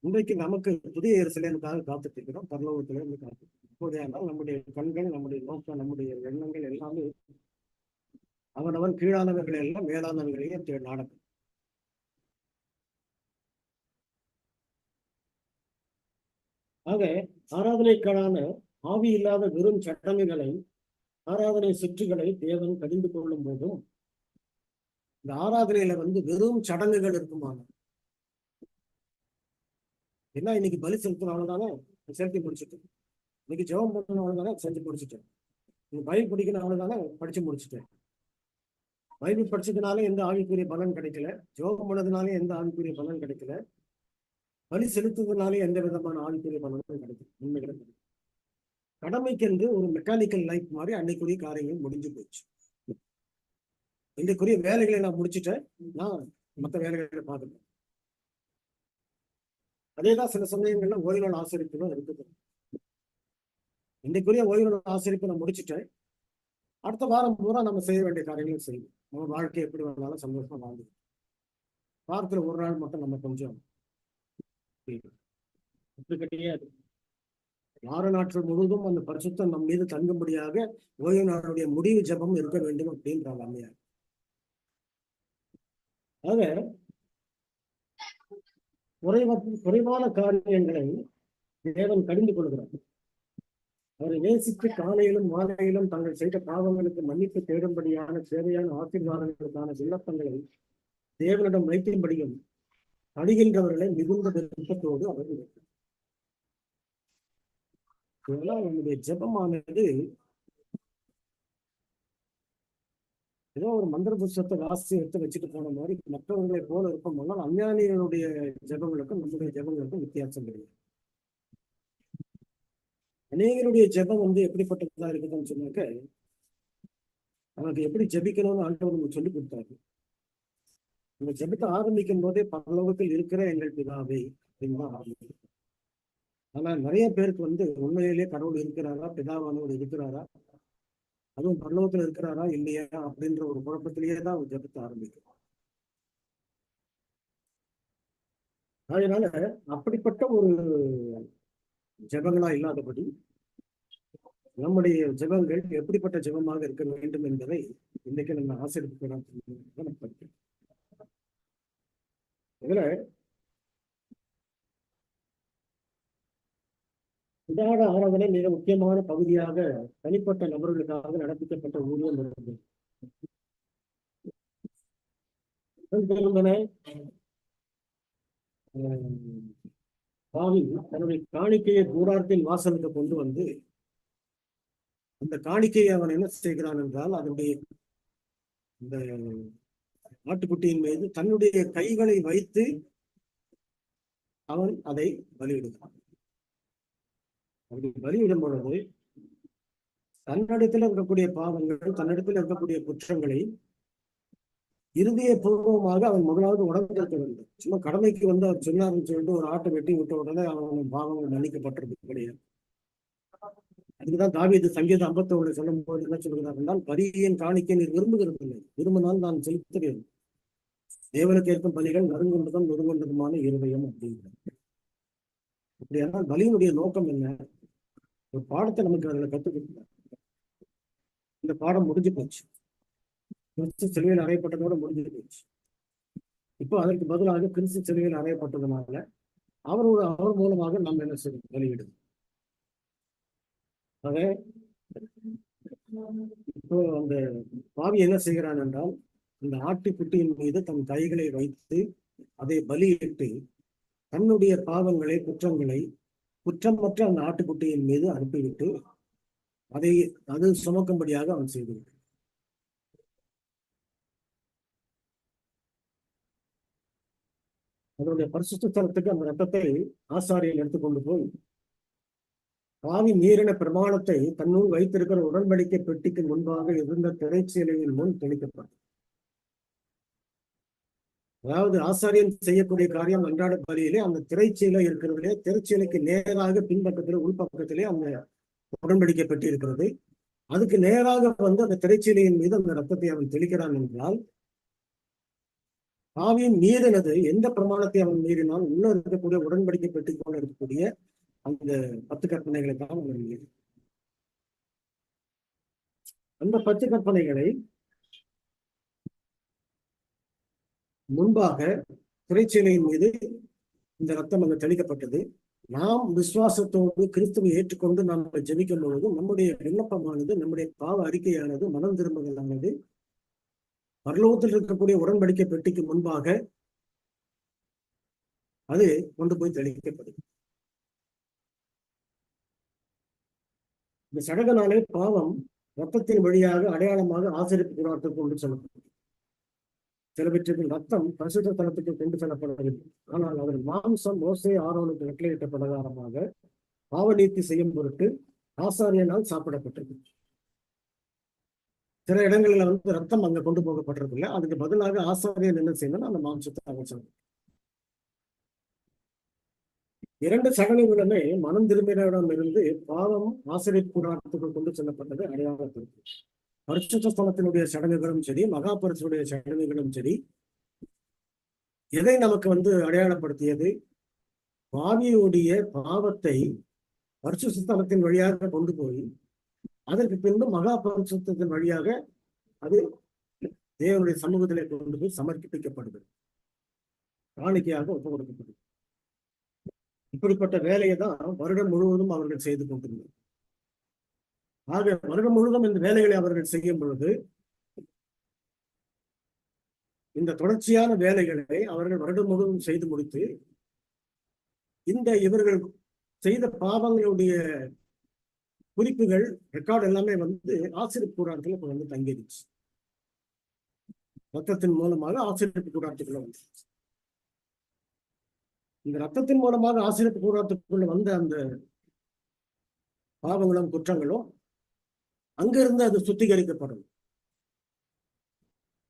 இன்றைக்கு நமக்கு புதிய எருசலேமுக்காக காத்துட்டு இருக்கிறோம், பரலோகத்திலே இருந்து காத்துட்டு. இப்போதையானால் நம்முடைய கண்கள், நம்முடைய நோக்கம், நம்முடைய எண்ணங்கள் எல்லாமே அவனவன் கீழானவர்களை எல்லாம் மேலானவர்களையே நாடகம். ஆக ஆராதனைக்கான ஆவி இல்லாத வெறும் சட்டமைகளை, ஆராதனை சுற்றுகளை தேவன் கடிந்து கொள்ளும் போதும் இந்த ஆராதனையில வெறும் சடங்குகள் இருக்குமான. என்ன இன்னைக்கு பலி செலுத்தினால்தானே செலுத்தி முடிச்சுட்டு, இன்னைக்கு ஜெபம் பண்ணால்தானே செஞ்சு முடிச்சுட்டேன், இன்னைக்கு பைபிள் படிக்கணும்னால்தானே படிச்சு முடிச்சுட்டேன். பைபிள் படிச்சதுனால எந்த ஆவிக்குரிய பலன் கிடைக்கல, ஜெபம் பண்ணதுனாலே எந்த ஆவிக்குரிய பலன் கிடைக்கல, பலி செலுத்துவதனாலே எந்த விதமான ஆவிக்குரிய பலனும் கிடைக்கும். உண்மைகளை கடமைக்கென்று ஒரு மெக்கானிக்கல் லைஃப் மாதிரி அன்னைக்குரிய காரியங்கள் முடிஞ்சு போச்சு. இன்றைக்குரிய வேலைகளை நான் முடிச்சுட்டேன், நான் மற்ற வேலைகளை பார்த்துட்டேன். அதேதான் சில சமயங்கள்ல ஓய்வு நாள் ஆசிரியப்புகளும் இருக்குது. இன்றைக்குரிய ஓய்வு நாள் ஆசிரியப்பு நான் முடிச்சுட்டேன், அடுத்த வாரம் பூரா நம்ம செய்ய வேண்டிய காரியங்களும் செய்யும். நம்ம வாழ்க்கை எப்படி வந்தாலும் சந்தோஷமா வாழ்ந்து, வாரத்துல ஒரு நாள் மட்டும் நம்ம கொஞ்சம் அப்படி கிடையாது. 6 நாட்கள் முழுவதும் அந்த பரிசுத்தம் நம் மீது தங்கும்படியாக ஓய்வு நாளுடைய முடிவு ஜபம் இருக்க வேண்டும் அப்படின்றாங்க அம்மையார். ஆக குறைவான காரியங்களை தேவன் கடிந்து கொள்கிறார். அவரை நேசித்து காலையிலும் மாலையிலும் தாங்கள் செய்த பாவங்களுக்கு மன்னிப்பு தேடும்படியான தேவையான ஆசீர்வாதங்களுக்கான விண்ணப்பங்களை தேவனிடம் வைக்கும்படியும் அணுகின்றவர்களை மிகுந்த விருப்பத்தோடு அவர்கள் இதெல்லாம் நம்முடைய ஜெபமானது ஏதோ ஒரு மந்திர புஸ்தகத்தை வாசித்து எடுத்து வச்சுட்டு போன மாதிரி மற்றவர்களை போல இருப்போம்னா அஞ்ஞானிகளுடைய ஜெபங்களுக்கும் நம்முடைய ஜெபங்களுக்கும் வித்தியாசம் கிடையாது. அநேகருடைய ஜெபம் எப்படிப்பட்டதா இருக்குதுன்னு சொன்னாக்க, அவனுக்கு எப்படி ஜெபிக்கணும்னு ஆண்டவர் நமக்கு சொல்லி கொடுத்தாரு. நம்ம ஜெபத்தை ஆரம்பிக்கும் போதே பரலோகத்தில் இருக்கிற எங்கள் பிதாவே அப்படின்னு தான் ஆரம்பிக்கும். ஆனா நிறைய பேருக்கு உண்மையிலேயே கடவுள் இருக்கிறாரா, பிதாவானவர் இருக்கிறாரா, அதுவும் பரலோகத்துல இருக்கிறாரா இல்லையா அப்படின்ற ஒரு குழப்பத்திலேயே தான் அவர் ஜெபத்தை ஆரம்பிக்கும். அதனால அப்படிப்பட்ட ஒரு ஜெபங்களா இல்லாதபடி நம்முடைய ஜெபங்கள் எப்படிப்பட்ட ஜெபமாக இருக்க வேண்டும் என்பதை இன்னைக்கு நம்ம ஆசிரியர் இதுல இதான ஆராதனை மிக முக்கியமான பகுதியாக தனிப்பட்ட நபர்களுக்காக நடப்பிக்கப்பட்ட ஊழியம் இருந்தது. பாவி தன்னுடைய காணிக்கையை கூடாரத்தின் வாசலுக்கு கொண்டு அந்த காணிக்கையை அவன் என்ன செய்கிறான் என்றால் அதனுடைய இந்த ஆட்டுக்குட்டியின் மீது தன்னுடைய கைகளை வைத்து அவன் அதை பலியிடுகிறான். அப்படி பலியிடும் பொழுது தன்னிடத்தில் இருக்கக்கூடிய பாவங்கள், தன்னிடத்தில் இருக்கக்கூடிய குற்றங்களை இருதய பூர்வமாக அவன் முதலாவது உணர்ந்திருக்க வேண்டும். சும்மா கடமைக்கு அவர் சொன்னார்னு சொல்லிட்டு ஒரு ஆட்டை வெட்டி விட்ட உடனே அவன் பாவங்கள் மன்னிக்கப்பட்டிருக்கு கிடையாது. அதுக்குதான் தாவீது சங்கீதம் 51 சொல்லும் போது என்ன சொல்கிறார் என்றால், பலியின் காணிக்கை நீர் விரும்புகிறது இல்லை, விரும்பினால் நான் செலுத்துகிறேன், தேவனுக்கு ஏற்கும் பலிகள் நறுங்குண்டதும் நொறுங்குண்டதுமான இருதயம் அப்படிங்கிறார். அப்படியானால் பலியினுடைய நோக்கம் என்ன? ஒரு பாடத்தை நமக்கு அதில் கற்றுக் கொடுத்தார். இந்த பாடம் முடிஞ்சு போச்சு. கிறிஸ்து சிலுவையில் அறையப்பட்டதோட முடிஞ்சு போச்சு. இப்போ அதற்கு பதிலாக கிறிஸ்து சிலுவையில் அறையப்பட்டதுனால அவர் மூலமாக நம்ம என்ன செய்யணும், வெளியிடுது. ஆக இப்போ அந்த பாவி என்ன செய்கிறான் என்றால், இந்த ஆட்டுக்குட்டியின் மீது தன் கைகளை வைத்து அதை பலியிட்டு தன்னுடைய பாவங்களை, குற்றங்களை குற்றமற்ற அந்த ஆட்டுக்குட்டியின் மீது அனுப்பிவிட்டு அது சுமக்கும்படியாக அவன் செய்துவிட்டான். அதனுடைய பரிசுத்த ஸ்தலத்துக்கு அந்த ரத்தத்தை ஆசாரியன் எடுத்துக்கொண்டு போய் பாவி மீறின பிரமாணத்தை தன்னுள் வைத்திருக்கிற உடன்படிக்கை பெட்டிக்கு முன்பாக இருந்த திரைச்சீலையின் முன் தெளிக்கப்பட்டது. அதாவது ஆசாரியன் செய்யக்கூடிய காரியம் அன்றாட பலியிலே அந்த திரைச்சீலை இருக்கிறதுலே, திரைச்சீலைக்கு நேராக பின்பக்கத்திலே உள்பக்கத்திலே அந்த உடன்படிக்கை பெட்டி இருக்கிறது. அதுக்கு நேராக வந்து அந்த திரைச்சீலையின் மீது அந்த ரத்தத்தை அவன் தெளிக்கிறான் என்றால், பாவியின் மீறினது எந்த பிரமாணத்தை அவன் மீறினால் உள்ள இருக்கக்கூடிய உடன்படிக்கை பெட்டிக்கொண்டு இருக்கக்கூடிய அந்த 10 கற்பனைகளை தான் அவன் மீறி. அந்த 10 கற்பனைகளை முன்பாக திரைச்சீலையின் மீது இந்த ரத்தம் அங்கு தெளிக்கப்பட்டது. நாம் விசுவாசத்தோடு கிறிஸ்துவை ஏற்றுக்கொண்டு நாம் ஜெபிக்கும் பொழுது நம்முடைய விண்ணப்பமானது, நம்முடைய பாவ அறிக்கையானது, மனம் திரும்புதலானது பரலோகத்தில் இருக்கக்கூடிய உடன்படிக்கை பெட்டிக்கு முன்பாக அது கொண்டு போய் தெளிக்கப்படுது. இந்த சடகனாலே பாவம் ரத்தத்தின் வழியாக அடையாளமாக ஆசரிப்பு கூடாரத்துக்கு கொண்டு செல்லப்பட்டது. சிலவற்றிற்கு ரத்தம் பரிசுத்த தலத்துக்கு கொண்டு செல்லப்படவில்லை. ஆனால் அதன் மாம்சம் மோசே ஆரோனுக்கு கட்டளையிட்ட பிரகாரமாக பாவ நீத்தி செய்யும் பொருட்டு ஆசாரியனால் சாப்பிடப்பட்டது. சில இடங்களில் வந்து ரத்தம் அங்க கொண்டு போகப்பட்டிருக்குல்ல, அதுக்கு பதிலாக ஆசாரியன் என்ன செய்யணும், அந்த மாம்சத்தை அமைச்சது. 2 சடங்குகளுமே மனம் திரும்பினரிடம் இருந்து பாவம் ஆசிரியர் கூடாரத்துக்கு கொண்டு செல்லப்பட்டது அடையாளப்படுத்து. பரிசுத்த ஸ்தலத்தினுடைய சடங்குகளும் சரி, மகாபரிசுடைய சடங்குகளும் சரி, எதை நமக்கு வந்து அடையாளப்படுத்தியது? பாவியுடைய பாவத்தை பரிசுத்த ஸ்தலத்தின் வழியாக கொண்டு போய் அதற்கு பின்பு மகா பரிசுத்தத்தின் வழியாக அது தேவனுடைய சமூகத்திலே கொண்டு போய் சமர்ப்பிக்கப்படுகிறது, காணிக்கையாக ஒப்பு கொடுக்கப்படுது. இப்படிப்பட்ட வேலையை தான் வருடம் முழுவதும் அவர்கள் செய்து கொண்டிருந்தார். ஆக வருடம் முழுவதும் இந்த வேலைகளை அவர்கள் செய்யும் பொழுது இந்த தொடர்ச்சியான வேலைகளை அவர்கள் வருடம் முழுவதும் செய்து முடித்து இந்த இவர்கள் செய்த பாவங்களுடைய குறிப்புகள், ரெக்கார்டு எல்லாமே வந்து ஆசிரியப்பு கூடாரத்தில் இப்ப வந்து தங்கிடுச்சு. ரத்தத்தின் மூலமாக ஆசிரியப்பு கூடாரத்துக்குள்ள வந்து இந்த ரத்தத்தின் மூலமாக ஆசிரியப்பு கூடாரத்துக்குள்ள வந்த அந்த பாவங்களும் குற்றங்களும் அங்கிருந்து அது சுத்திகரிக்கப்படும்.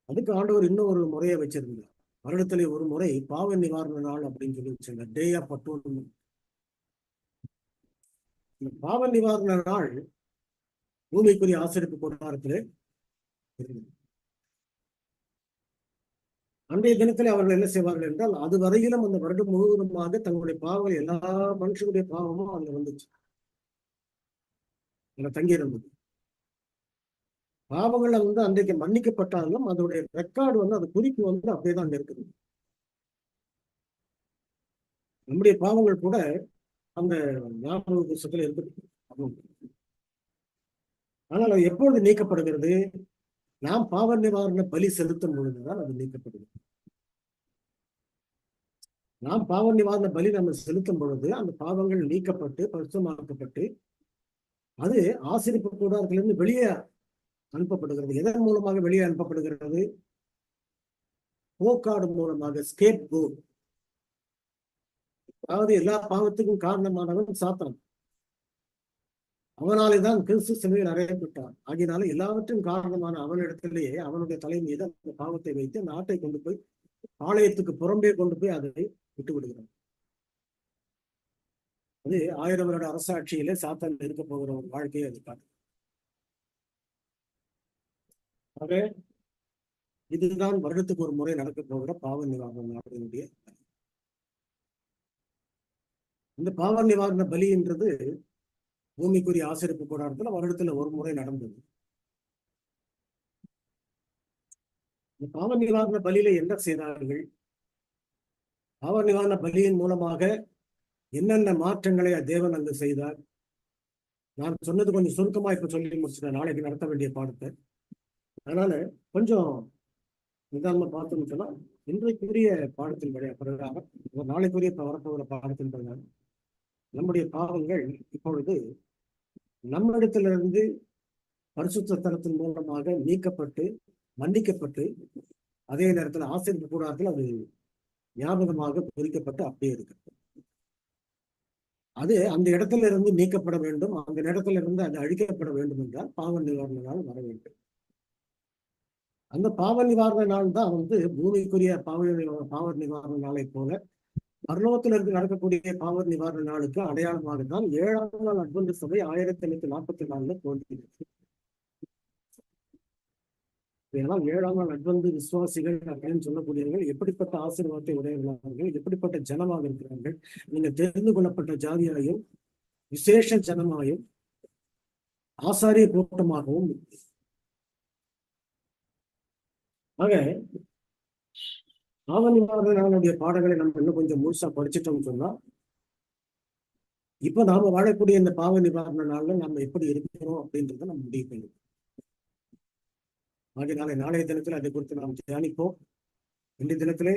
அதுக்கு ஆண்டவர் இன்னும் ஒரு முறையை வச்சிருந்தார். வருடத்திலே ஒரு முறை பாவ நிவாரண நாள் அப்படின்னு சொல்லி வச்சிருந்தார், டே ஆஃப் அட்டோன்மென்ட். இந்த பாவ நிவாரண நாள் பூமிக்குரிய ஆசிரியப்பு கூடாரத்திலே இருந்தது. அன்றைய தினத்திலே அவர்கள் என்ன செய்வார்கள் என்றால், அது வரையிலும் அந்த வருடம் முழுவதுமாக தங்களுடைய பாவங்கள், எல்லா மனுஷனுடைய பாவமும் அங்க வந்துச்சு, அங்க தங்கியிருந்தது. பாவங்கள் வந்து அன்றைக்கு மன்னிக்கப்பட்டாலும் அதோடைய ரெக்கார்டு வந்து, அது குறிப்பு வந்து அப்படியேதான் அங்க இருக்குது. நம்முடைய பாவங்கள் கூட அந்த ஞாபக புஸ்தகத்துல இருக்குது. ஆனால் அது எப்பொழுது நீக்கப்படுகிறது? நாம் பாவ நிவாரண பலி செலுத்தும் பொழுதுதான் அது நீக்கப்படுகிறது. நாம் பாவ நிவாரண பலி நம்ம செலுத்தும் பொழுது அந்த பாவங்கள் நீக்கப்பட்டு பரிசுத்தமாக்கப்பட்டு அது ஆசிரியப்பு கூடாரத்திலிருந்து வெளியே அனுப்பப்படுகிறது. எதன் மூலமாக வெளியே அனுப்பப்படுகிறது? போக்காடு மூலமாக, ஸ்கேப் கோட். அதாவது எல்லா பாவத்துக்கும் காரணமானவன் சாத்தான். அவனாலே தான் கிறிஸ்து சிலுவையில் அறையப்பட்டான். ஆகினால எல்லாவற்றும் காரணமான அவனிடத்திலேயே அவனுடைய தலை மீது அந்த பாவத்தை வைத்து அந்த ஆட்டை கொண்டு போய் ஆலயத்துக்கு புறம்பே கொண்டு போய் அதை விட்டு விடுகிறான். அது 1000 வருட அரசாட்சியிலே சாத்தான் இருக்க போகிற ஒரு வாழ்க்கையை அது காட்டு. ஆக இதுதான் வருடத்துக்கு ஒரு முறை நடக்க போகிற பாவ நிவாரண நாளினுடைய இந்த பாவ நிவாரண பலி என்றது பூமிக்குரிய ஆசரிப்பு கூடாரத்துல வருடத்துல ஒரு முறை நடந்தது. இந்த பாவ நிவாரண பலியில என்ன செய்தார்கள்? பாவ நிவாரண பலியின் மூலமாக என்னென்ன மாற்றங்களை தேவன் அங்கு செய்தார்? நான் சொன்னது கொஞ்சம் சுருக்கமா இப்ப சொல்லி முடிச்சுட்டேன், நாளைக்கு நடத்த வேண்டிய பாடத்தை. அதனால கொஞ்சம் நிதானமா பார்த்தோம்னு சொன்னா, இன்றைக்குரிய பாடத்தின் பிரகாரம், ஒரு நாளைக்குரிய வரப்போகிற பாடத்தின் பிரகாரம் நம்முடைய பாவங்கள் இப்பொழுது நம்மிடத்திலிருந்து பரிசுத்த தலத்தின் மூலமாக நீக்கப்பட்டு மன்னிக்கப்பட்டு, அதே நேரத்தில் ஆசரிப்பு கூடாரத்தில் அது ஞாபகமாக பொறிக்கப்பட்டு அப்படியே இருக்கு. அது அந்த இடத்துல இருந்து நீக்கப்பட வேண்டும், அந்த இடத்துல இருந்து அது அழிக்கப்பட வேண்டும் என்றால் பாவ நிவாரண நாள் வர வேண்டும். அந்த பாவ நிவாரண நாள் தான் பூமிக்குரிய பாவ நிவாரண நாளை போல பரலோகத்திலிருந்து நடக்கக்கூடிய பாவ நிவாரண நாளுக்கு அடையாளமாக தான் 7ஆம் நாள் அட்வென்டிஸ்ட் சபை 1844 தோன்றியது. இதனால் 7ஆம் நாள் அட்வென்ட் விசுவாசிகள் அப்படின்னு சொல்லக்கூடியவர்கள் எப்படிப்பட்ட ஆசீர்வாதத்தை உடையவர்கள், எப்படிப்பட்ட ஜனமாக இருக்கிறார்கள், நீங்க தெரிந்து கொள்ளப்பட்ட ஜாதியாயும் விசேஷ ஜனமாயும் ஆசாரிய கூட்டமாகவும். ஆக பாவ நிவாரண நாளுடைய பாடங்களை நம்ம இன்னும் கொஞ்சம் முழுசா படிச்சுட்டோம்னு சொன்னா, இப்ப நாம வாழக்கூடிய இந்த பாவ நிவாரண நாள்ல நம்ம எப்படி இருக்கிறோம் அப்படின்றத நம்ம முடிவு பண்ணுவோம். ஆகிய நாளைய தினத்துல அதை குறித்து நாம் தியானிப்போம். இன்றைய தினத்திலே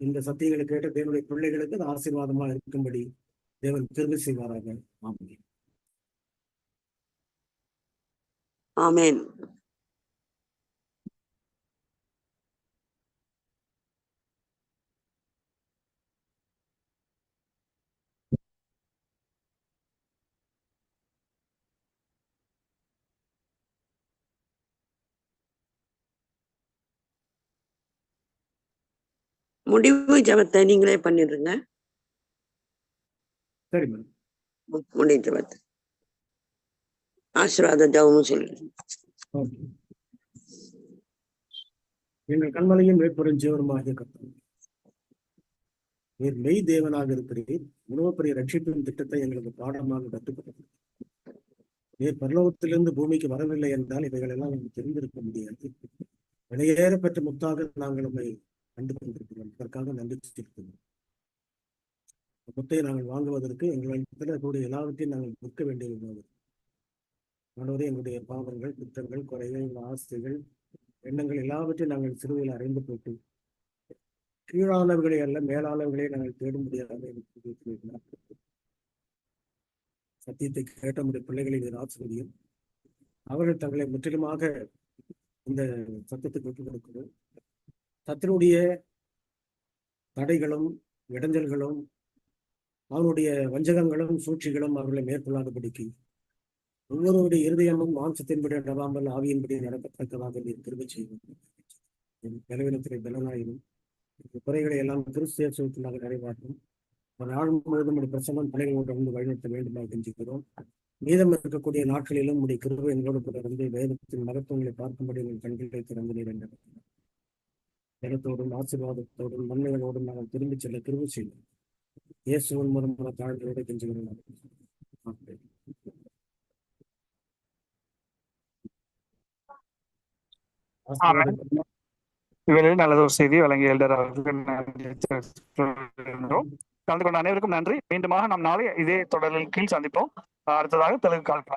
இந்த சத்தியங்களை கேட்ட தேவனுடைய பிள்ளைகளுக்கு அது ஆசீர்வாதமா இருக்கும்படி தேவன் கிருபை செய்வாராக. ஆமென். ஆமென். முடிவு ஜபத்தை நீங்களே பண்ணிடுங்க. சரி மேடம். முடிவு ஜபத்தை ஆசீர்வாத ஜபமும் சொல்லுங்க. எங்கள் கண்மலையும் மேற்படும் ஜீவனமாக கர்த்தாவே, நீர் மெய் தேவனாக இருக்கிறீர். இவ்வளவு பெரிய ரட்சிப்பின் திட்டத்தை எங்களுக்கு பாடமாக கற்றுக்கொடுத்து, நீர் பரலோகத்திலிருந்து பூமிக்கு வரவில்லை என்றால் இவைகளெல்லாம் நமக்கு தெரிந்திருக்க முடியாது. வெளியேறப்பட்ட முத்தாக நாங்கள் நம்மை கண்டு கொண்டிருக்கிறோம். அதற்காக நன்றி செலுத்துகிறோம். முத்தையை நாங்கள் வாங்குவதற்கு எங்களிடத்தில் கூடிய எல்லாவற்றையும் நாங்கள் விற்க வேண்டியது. ஆண்டவரே, எங்களுடைய பாவங்கள், குற்றங்கள், குறைகள், ஆசைகள், எண்ணங்கள் எல்லாவற்றையும் நாங்கள் சிறுவையில் அறிந்து போட்டு கீழானவர்களை அல்ல மேலானவர்களை நாங்கள் தேட முடியாது. சத்தியத்தை கேட்ட நம்முடைய பிள்ளைகளை ஆசிரியம் அவர்கள் தங்களை முற்றிலுமாக இந்த சத்தத்துக்கு விட்டுக் கொடுக்கிறோம். சத்தினுடைய தடைகளும் இடைஞ்சல்களும் அவனுடைய வஞ்சகங்களும் சூழ்ச்சிகளும் அவர்களை மேற்கொள்ளாதபடிக்கு ஒவ்வொருவருடைய இருதயமும் மாம்சத்தின்படி நடவாமல் ஆவியின்படி நடக்கத்தக்கதாக கிருபை செய்வோம். பலவீனத்திலே பலனாயிரும் குறைகளை எல்லாம் கிறிஸ்துவிற்காக நிறைவாற்றும். ஒரு நாள் முழுவதும் பிரசன்னம் பிள்ளைகளோடு வந்து வழிநடத்த வேண்டுமாக கெஞ்சுகிறோம். மீதம் இருக்கக்கூடிய நாட்களிலும் உடைய கிருபை எங்களோடு கூட இருந்து வேதத்தின் மகத்துவங்களை பார்க்கும்படி எங்கள் கண்களை திறந்து நீர் என்ற ஜனத்தோடும் ஆசீர்வாதத்தோடும் நன்மைகளோடும் நாங்கள் திரும்பிச் செல்ல கிருபை செய்வோம். இயேசுவின் மூலமான தாழ்ந்தோடு கெஞ்சுகிறோம். இவரில் நல்லது ஒரு செய்தி வழங்கிய எல்டர் அவர்களுக்கு கலந்து கொண்ட அனைவருக்கும் நன்றி. மீண்டுமாக நாம் நாளை இதே தொடரில் கீழ் சந்திப்போம். அடுத்ததாக தெலுங்கு கால்